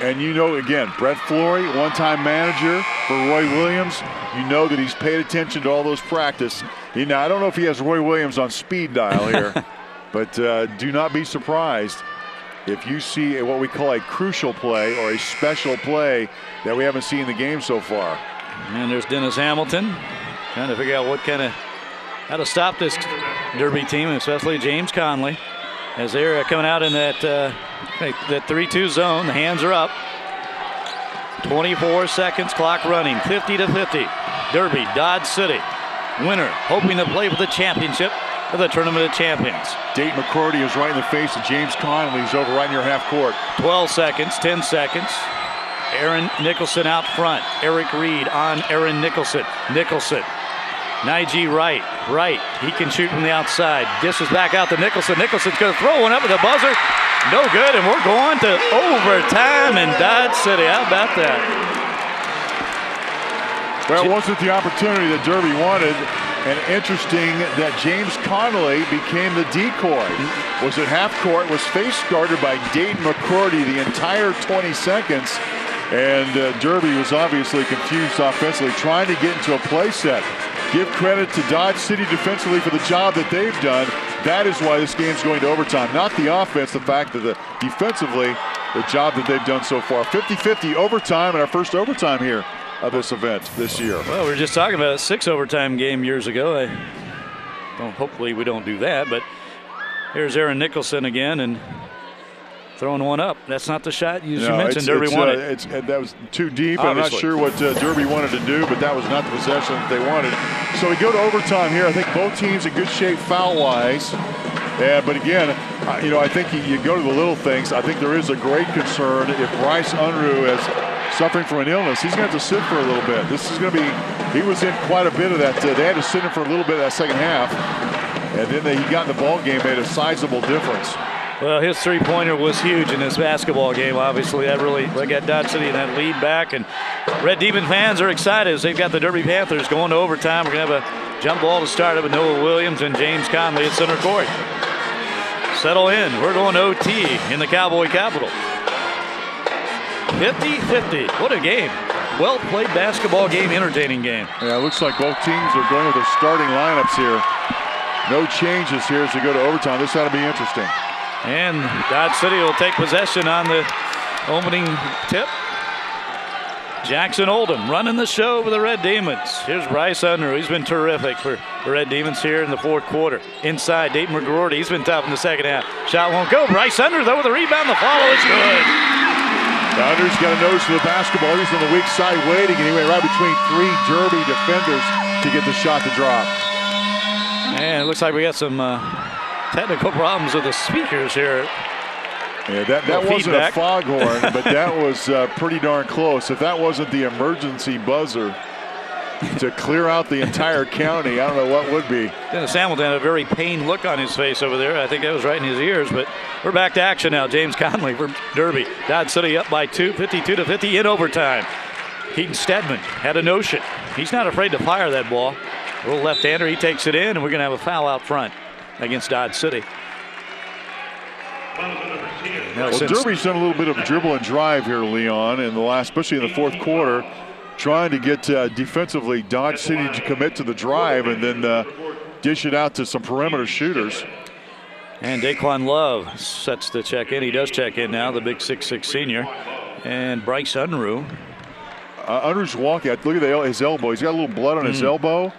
Speaker 2: and you know, again, Brett Flory, one-time manager for Roy Williams, you know that he's paid attention to all those practice. Now, I don't know if he has Roy Williams on speed dial here, but do not be surprised if you see what we call a crucial play or a special play that we haven't seen in the game so far.
Speaker 1: And there's Dennis Hamilton trying to figure out how to stop this Derby team, especially James Conley, as they're coming out in that 3-2 zone. The hands are up. 24 seconds, clock running. 50-50. Derby, Dodge City. Winner hoping to play for the championship of the Tournament of Champions.
Speaker 2: Dayton McCourty is right in the face of James Conley. He's over right near half court.
Speaker 1: 12 seconds, 10 seconds. Aaron Nicholson out front. Eric Reed on Aaron Nicholson. Nige Wright. He can shoot from the outside. Dishes back out to Nicholson. Nicholson's going to throw one up at the buzzer. No good, and we're going to overtime in Dodge City. How about that?
Speaker 2: Well, it wasn't the opportunity that Derby wanted. And interesting that James Conley became the decoy. Was at half court, was face guarded by Dayton McCourty the entire 20 seconds. And Derby was obviously confused offensively, trying to get into a play set. Give credit to Dodge City defensively for the job that they've done. That is why this game's going to overtime. Not the offense, the fact that defensively, the job that they've done so far. 50-50 overtime, and our first overtime here of this event this year.
Speaker 1: Well, we were just talking about a 6 overtime game years ago. Hopefully we don't do that, but Here's Aaron Nicholson again and throwing one up. That's not the shot you mentioned Derby wanted.
Speaker 2: That was too deep. Obviously. I'm not sure what Derby wanted to do, but that was not the possession that they wanted. So we go to overtime here. I think both teams in good shape foul-wise. But again, I think you go to the little things. I think there is a great concern if Bryce Unruh is suffering from an illness. He's going to have to sit for a little bit. This is going to be, he was in quite a bit of that. They had to sit him for a little bit of that second half. And then he got in the ball game, made a sizable difference.
Speaker 1: Well, his three-pointer was huge in this basketball game. Obviously, that really got Dodge City in that lead back. And Red Demon fans are excited as they've got the Derby Panthers going to overtime. We're going to have a jump ball to start it with Noah Williams and James Conley at center court. Settle in. We're going to OT in the Cowboy Capital. 50-50. What a game. Well-played basketball game, entertaining game.
Speaker 2: Yeah, it looks like both teams are going with their starting lineups here. No changes here as we go to overtime. This ought to be interesting.
Speaker 1: And Dodge City will take possession on the opening tip. Jackson Oldham running the show for the Red Demons. Here's Bryce Unruh. He's been terrific for the Red Demons here in the fourth quarter. Inside, Dayton McGroarty. He's been tough in the second half. Shot won't go. Bryce Unruh, though, with the rebound. The follow is good.
Speaker 2: Unruh's got a nose for the basketball. He's on the weak side waiting, and he went right between three Derby defenders to get the shot to drop.
Speaker 1: And it looks like we got some technical problems with the speakers here.
Speaker 2: Yeah, that wasn't a foghorn, but that was pretty darn close. If that wasn't the emergency buzzer to clear out the entire county, I don't know what would be.
Speaker 1: Dennis Hamilton had a very pained look on his face over there. I think that was right in his ears, but we're back to action now. James Conley for Derby. Dodge City up by 2, 52-50 in overtime. Keaton Stedman had a notion. He's not afraid to fire that ball. A little left-hander, he takes it in, and we're going to have a foul out front against Dodge City.
Speaker 2: Well, Derby's done a little bit of dribble and drive here, Leon, in the last, especially in the fourth quarter, trying to get defensively Dodge City to commit to the drive and then dish it out to some perimeter shooters.
Speaker 1: And Daquan Love sets the check in. He does check in now, the big 6'6" senior. And Bryce Unruh.
Speaker 2: Unruh's walking. Look at his elbow. He's got a little blood on his elbow.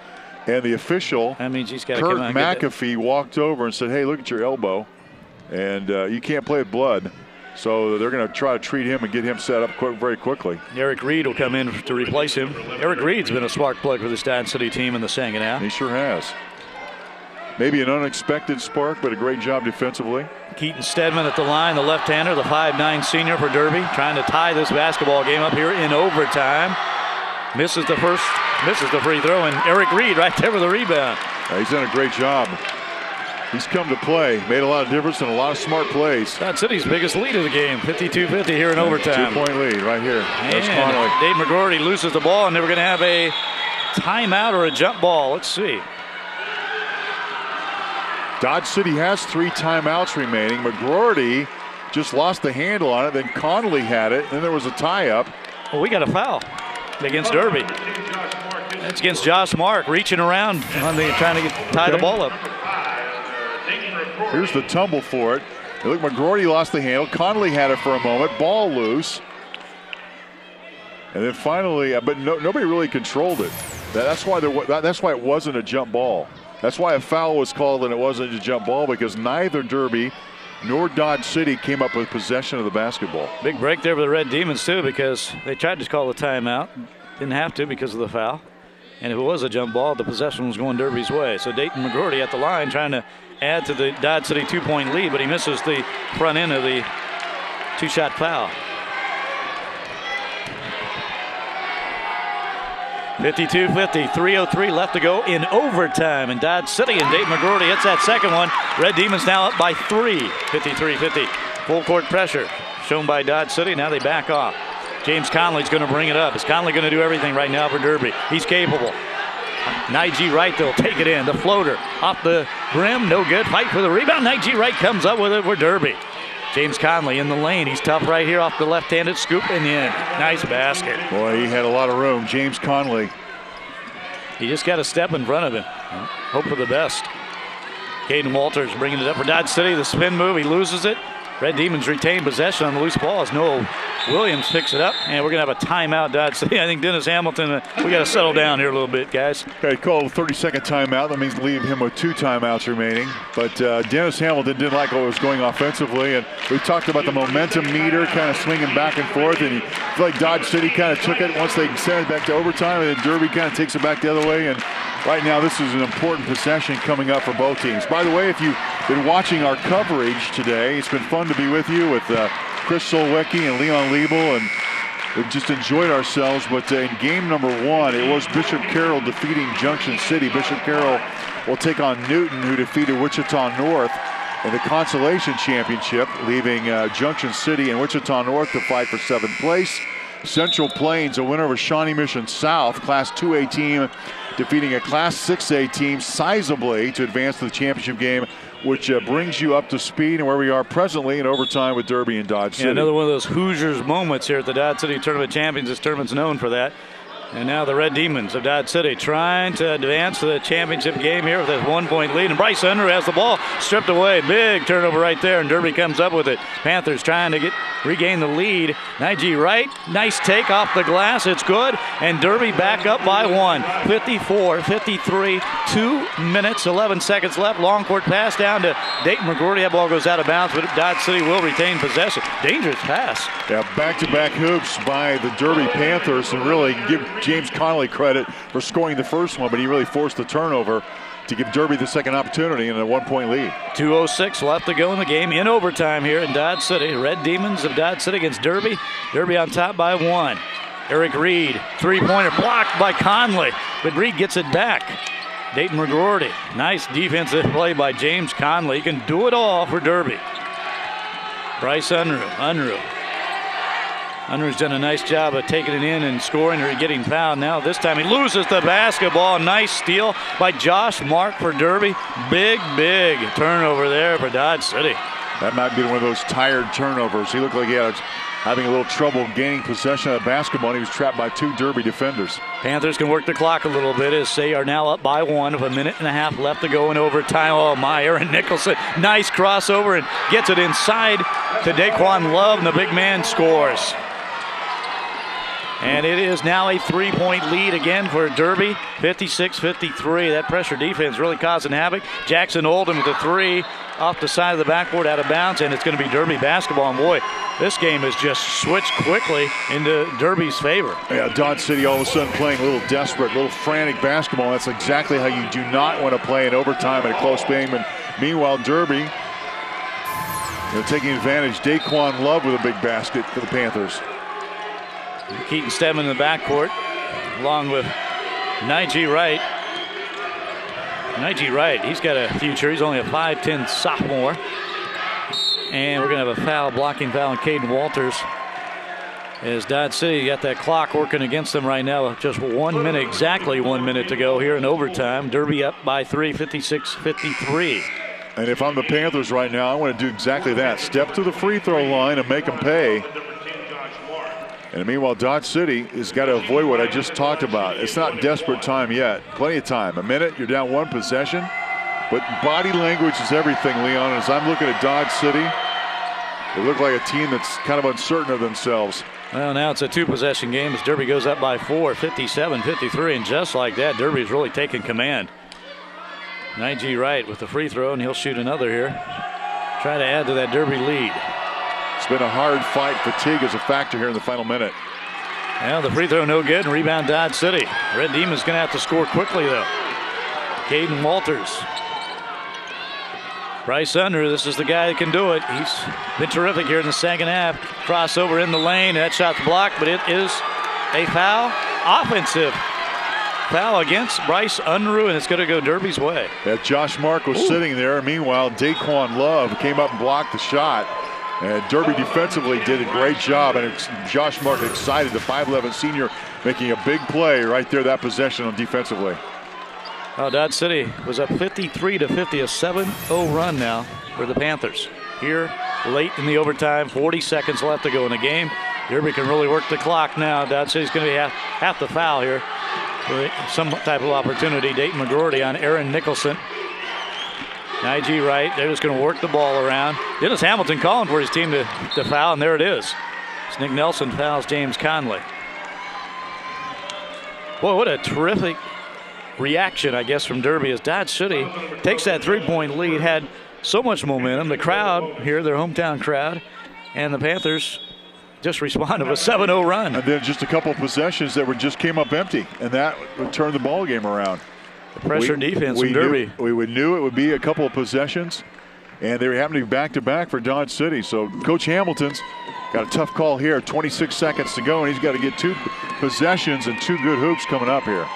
Speaker 2: And the official,
Speaker 1: that means he's got to
Speaker 2: Kurt McAfee, walked over and said, hey, look at your elbow. And you can't play with blood. So they're going to try to treat him and get him set up very quickly.
Speaker 1: Eric Reed will come in to replace him. Eric Reed's been a spark plug for this Dodge City team in the second half.
Speaker 2: He sure has. Maybe an unexpected spark, but a great job defensively.
Speaker 1: Keaton Stedman at the line, the left-hander, the 5'9" senior for Derby, trying to tie this basketball game up here in overtime. Misses the free throw, and Eric Reed right there with the rebound.
Speaker 2: He's done a great job. He's come to play, made a lot of difference and a lot of smart plays.
Speaker 1: Dodge City's biggest lead of the game, 52-50 here in overtime.
Speaker 2: 2-point lead right here. That's
Speaker 1: Conley. Dave McGroarty loses the ball, and they were going to have a timeout or a jump ball. Let's see.
Speaker 2: Dodge City has 3 timeouts remaining. McGroarty just lost the handle on it. Then Conley had it. Then there was a tie-up.
Speaker 1: Well, we got a foul against Derby. That's against Josh Mark, reaching around on trying to tie the ball up.
Speaker 2: Here's the tumble for it. Look, McGroarty lost the handle. Conley had it for a moment. Ball loose. And then finally, but nobody really controlled it. That's why it wasn't a jump ball. That's why a foul was called and it wasn't a jump ball, because neither Derby nor Dodge City came up with possession of the basketball.
Speaker 1: Big break there for the Red Demons, too, because they tried to call a timeout. Didn't have to because of the foul. And if it was a jump ball, the possession was going Derby's way. So Dayton McGroarty at the line trying to add to the Dodge City 2-point lead, but he misses the front end of the 2-shot foul. 52-50, 3:03 left to go in overtime. And Dodge City and Dayton McGroarty hits that second one. Red Demons now up by 3, 53-50. Full court pressure shown by Dodge City. Now they back off. James Conley's going to bring it up. Is Conley going to do everything right now for Derby? He's capable. Nige Wright, they'll take it in. The floater off the rim, no good. Fight for the rebound. Nige Wright comes up with it for Derby. James Conley in the lane. He's tough right here off the left-handed scoop and in. Nice basket.
Speaker 2: Boy, he had a lot of room. James Conley.
Speaker 1: He just got a step in front of him. Hope for the best. Caden Walters bringing it up for Dodge City. The spin move, he loses it. Red Demons retain possession on the loose ball as Noah Williams picks it up, and we're going to have a timeout, Dodge City. I think Dennis Hamilton, we got to settle down here a little bit, guys.
Speaker 2: Okay, called a 30-second timeout. That means leave him with 2 timeouts remaining. But Dennis Hamilton didn't like what was going offensively, and we talked about the momentum meter kind of swinging back and forth, and I feel like Dodge City kind of took it once they sent it back to overtime, and then Derby kind of takes it back the other way. And right now, this is an important possession coming up for both teams. By the way, if you've been watching our coverage today, it's been fun to be with you with Chris Solwecki and Leon Liebel, and we've just enjoyed ourselves. But in game number 1, it was Bishop Carroll defeating Junction City. Bishop Carroll will take on Newton, who defeated Wichita North in the consolation championship, leaving Junction City and Wichita North to fight for 7th place. Central Plains, a winner over Shawnee Mission South, Class 2A team, defeating a Class 6A team sizably to advance to the championship game, which brings you up to speed and where we are presently in overtime with Derby and Dodge City.
Speaker 1: Yeah, another one of those Hoosiers moments here at the Dodge City Tournament Champions. This tournament's known for that. And now the Red Demons of Dodge City trying to advance to the championship game here with a 1-point lead. And Bryce Unruh has the ball stripped away. Big turnover right there, and Derby comes up with it. Panthers trying to regain the lead. Nige Wright, nice take off the glass. It's good. And Derby back up by 1. 54-53, 2 minutes, 11 seconds left. Long court pass down to Dayton McGroarty. That ball goes out of bounds, but Dodge City will retain possession. Dangerous pass.
Speaker 2: Yeah, back-to-back hoops by the Derby Panthers, and really give James Connolly credit for scoring the first one, but he really forced the turnover to give Derby the second opportunity in a 1-point lead.
Speaker 1: 2:06 left to go in the game in overtime here in Dodge City. Red Demons of Dodge City against Derby. Derby on top by 1. Eric Reed, 3-pointer blocked by Conley, but Reed gets it back. Dayton McGroarty, nice defensive play by James Conley. He can do it all for Derby. Bryce Unruh. Unruh's done a nice job of taking it in and scoring or getting fouled. Now this time he loses the basketball. Nice steal by Josh Mark for Derby. Big turnover there for Dodge City.
Speaker 2: That might be one of those tired turnovers. He looked like he was having a little trouble gaining possession of the basketball, and he was trapped by 2 Derby defenders.
Speaker 1: Panthers can work the clock a little bit as they are now up by 1 with 1.5 minutes left to go in overtime. Oh my, Aaron Nicholson, nice crossover and gets it inside to Daquan Love, and the big man scores. And it is now a 3-point lead again for Derby, 56-53. That pressure defense really causing havoc. Jackson Oldham with the 3 off the side of the backboard out of bounds, and it's going to be Derby basketball. And boy, this game has just switched quickly into Derby's favor.
Speaker 2: Yeah, Dodge City all of a sudden playing a little desperate, a little frantic basketball. That's exactly how you do not want to play in overtime in a close game. And meanwhile, Derby, taking advantage. Daquan Love with a big basket for the Panthers.
Speaker 1: Keaton Stedman in the backcourt, along with Nige Wright. Nige Wright, he's got a future. He's only a 5'10" sophomore. And we're going to have a foul, blocking foul on Caden Walters. As Dodge City got that clock working against them right now. Just 1 minute, exactly 1 minute to go here in overtime. Derby up by 3, 56-53.
Speaker 2: And if I'm the Panthers right now, I want to do exactly that. Step to the free throw line and make them pay. And meanwhile, Dodge City has got to avoid what I just talked about. It's not desperate time yet. Plenty of time. A minute, you're down 1 possession. But body language is everything, Leon. As I'm looking at Dodge City, they look like a team that's kind of uncertain of themselves.
Speaker 1: Well, now it's a 2-possession game as Derby goes up by 4, 57-53. And just like that, Derby's really taking command. Nige Wright with the free throw, and he'll shoot another here. Try to add to that Derby lead.
Speaker 2: It's been a hard fight. Fatigue is a factor here in the final minute.
Speaker 1: Well, the free throw no good, and rebound Dodge City. Red Demons going to have to score quickly, though. Caden Walters. Bryce Unruh, this is the guy that can do it. He's been terrific here in the second half. Crossover in the lane. That shot's blocked, but it is a foul. Offensive foul against Bryce Unruh, and it's going to go Derby's way.
Speaker 2: Yeah, Josh Mark was sitting there. Meanwhile, Daquan Love came up and blocked the shot. And Derby defensively did a great job, and Josh Mark excited, the 5'11" senior, making a big play right there, that possession on defensively.
Speaker 1: Well, Dodge City was up 53-50, a 7-0 run now for the Panthers. Here, late in the overtime, 40 seconds left to go in the game. Derby can really work the clock now. Dodge City's going to be half the foul here for some type of opportunity. Dayton McGroarty on Aaron Nicholson. IG right. They're just going to work the ball around. Dennis Hamilton calling for his team to foul, and there it is. Nick Nelson fouls James Conley. Boy, what a terrific reaction, I guess, from Derby as Dodge City takes that 3-point lead, had so much momentum. The crowd here, their hometown crowd, and the Panthers just responded with a 7-0 run.
Speaker 2: And then just a couple of possessions that just came up empty, and that would turn the ball game around.
Speaker 1: The pressure defense from Derby.
Speaker 2: We knew it would be a couple of possessions, and they were happening back-to-back for Dodge City. So Coach Hamilton's got a tough call here. 26 seconds to go, and he's got to get 2 possessions and 2 good hoops coming up here.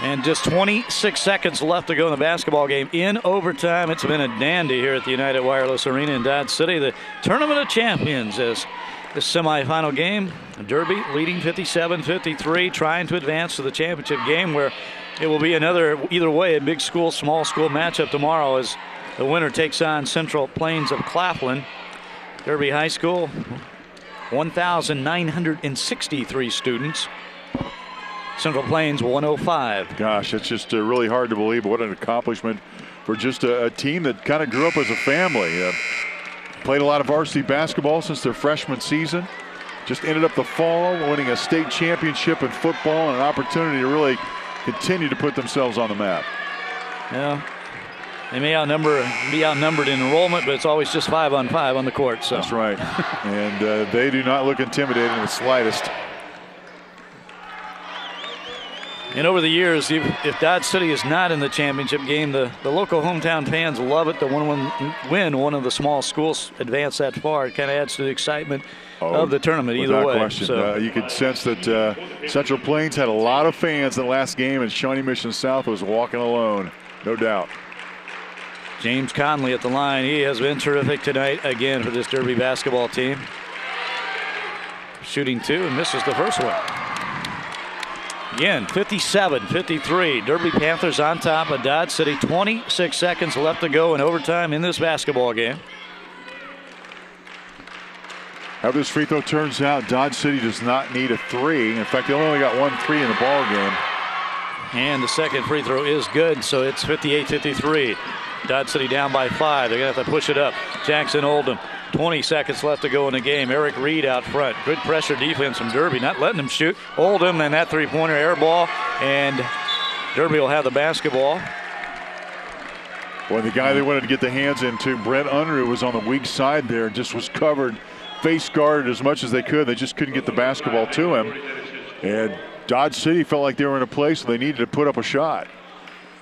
Speaker 1: And just 26 seconds left to go in the basketball game in overtime. It's been a dandy here at the United Wireless Arena in Dodge City. The Tournament of Champions as the semifinal game. Derby leading 57-53, trying to advance to the championship game where it will be another, either way, a big school, small school matchup tomorrow as the winner takes on Central Plains of Claflin. Derby High School, 1,963 students. Central Plains 105.
Speaker 2: Gosh, it's just really hard to believe what an accomplishment for just a team that kind of grew up as a family. Played a lot of varsity basketball since their freshman season. Just ended up the fall winning a state championship in football and an opportunity to really continue to put themselves on the map.
Speaker 1: Yeah, they may be outnumbered in enrollment, but it's always just 5-on-5 on the court. So.
Speaker 2: That's right. And they do not look intimidated in the slightest.
Speaker 1: And over the years, if Dodge City is not in the championship game, the local hometown fans love it to win one of the small schools advance that far. It kind of adds to the excitement of the tournament either way.
Speaker 2: Question.
Speaker 1: So.
Speaker 2: You could sense that Central Plains had a lot of fans in the last game, and Shawnee Mission South was walking alone, no doubt.
Speaker 1: James Conley at the line. He has been terrific tonight again for this Derby basketball team. Shooting 2 and misses the first one. Again, 57-53. Derby Panthers on top of Dodge City. 26 seconds left to go in overtime in this basketball game.
Speaker 2: How this free throw turns out, Dodge City does not need a 3. In fact, they only got 1 3 in the ball game.
Speaker 1: And the second free throw is good, so it's 58-53. Dodge City down by 5. They're going to have to push it up. Jackson Oldham. 20 seconds left to go in the game. Eric Reed out front. Good pressure defense from Derby, not letting them shoot. Oldham and that three-pointer air ball, and Derby will have the basketball.
Speaker 2: Well, the guy they wanted to get the hands into, Brent Unruh, was on the weak side there and just was covered, face guarded as much as they could. They just couldn't get the basketball to him. And Dodge City felt like they were in a place where they needed to put up a shot.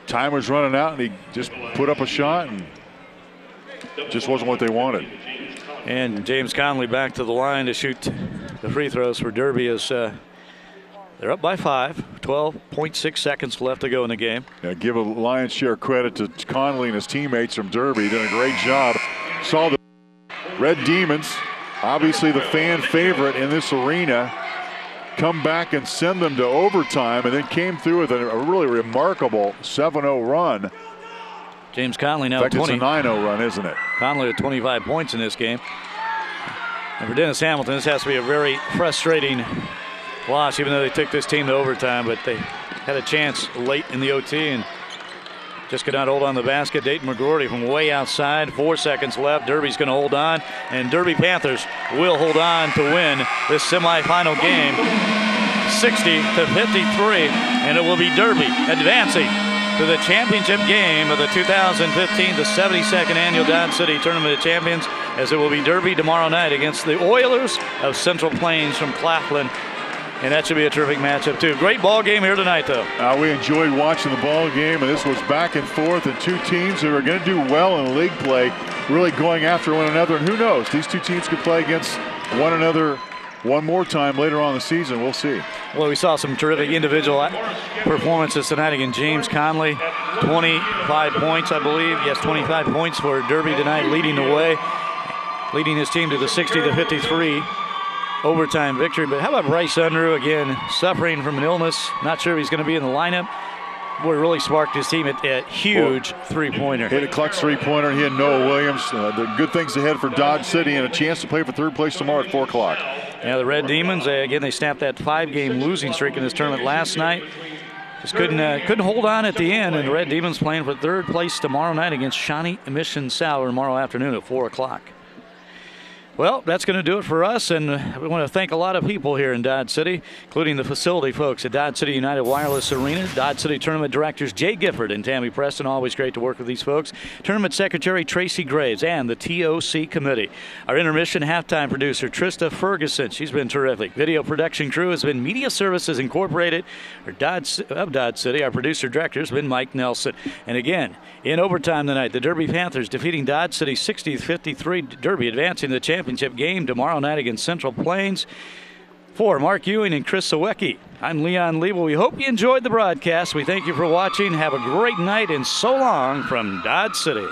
Speaker 2: Time was running out, and he just put up a shot, and just wasn't what they wanted.
Speaker 1: And James Conley back to the line to shoot the free throws for Derby as they're up by 5. 12.6 seconds left to go in the game.
Speaker 2: Yeah, give a lion's share of credit to Conley and his teammates from Derby. He did a great job. Saw the Red Demons, obviously the fan favorite in this arena, come back and send them to overtime, and then came through with a really remarkable 7-0 run.
Speaker 1: James Conley now
Speaker 2: in fact,
Speaker 1: 20.
Speaker 2: It's a 9-0 run, isn't it?
Speaker 1: Conley with 25 points in this game. And for Dennis Hamilton, this has to be a very frustrating loss, even though they took this team to overtime, but they had a chance late in the OT and just could not hold on the basket. Dayton McGroarty from way outside. 4 seconds left. Derby's going to hold on, and Derby Panthers will hold on to win this semifinal game 60-53, and it will be Derby advancing to the championship game of the 2015 to 72nd annual Dodge City Tournament of Champions, as it will be Derby tomorrow night against the Oilers of Central Plains from Claflin. And that should be a terrific matchup, too. Great ball game here tonight, though.
Speaker 2: We enjoyed watching the ball game, and this was back and forth, and 2 teams who are going to do well in league play, really going after one another. And who knows, these 2 teams could play against one another one more time later on in the season. We'll see.
Speaker 1: Well, we saw some terrific individual performances tonight. Again, James Conley, 25 points, I believe. Yes, 25 points for Derby tonight, leading the way, leading his team to the 60-53 overtime victory. But how about Bryce Unruh, again, suffering from an illness? Not sure if he's going to be in the lineup. Boy, really sparked his team at huge three-pointer.
Speaker 2: Hit a clutch three-pointer. He had Noah Williams. The good things ahead for Dodge City and a chance to play for 3rd place tomorrow at 4 o'clock.
Speaker 1: Yeah, the Red Demons, again, they snapped that 5-game losing streak in this tournament last night. Just couldn't hold on at the end, and the Red Demons playing for third place tomorrow night against Shawnee Mission South tomorrow afternoon at 4 o'clock. Well, that's going to do it for us, and we want to thank a lot of people here in Dodge City, including the facility folks at Dodge City United Wireless Arena, Dodge City Tournament Directors Jay Gifford and Tammy Preston. Always great to work with these folks. Tournament Secretary Tracy Graves and the TOC Committee. Our intermission halftime producer Trista Ferguson. She's been terrific. Video production crew has been Media Services Incorporated of Dodge City. Our producer director has been Mike Nelson. And again, in overtime tonight, the Derby Panthers defeating Dodge City 60-53. Derby advancing the championship game tomorrow night against Central Plains. For Mark Ewing and Chris Sawecki, I'm Leon Liebel. We hope you enjoyed the broadcast. We thank you for watching. Have a great night, and so long from Dodge City.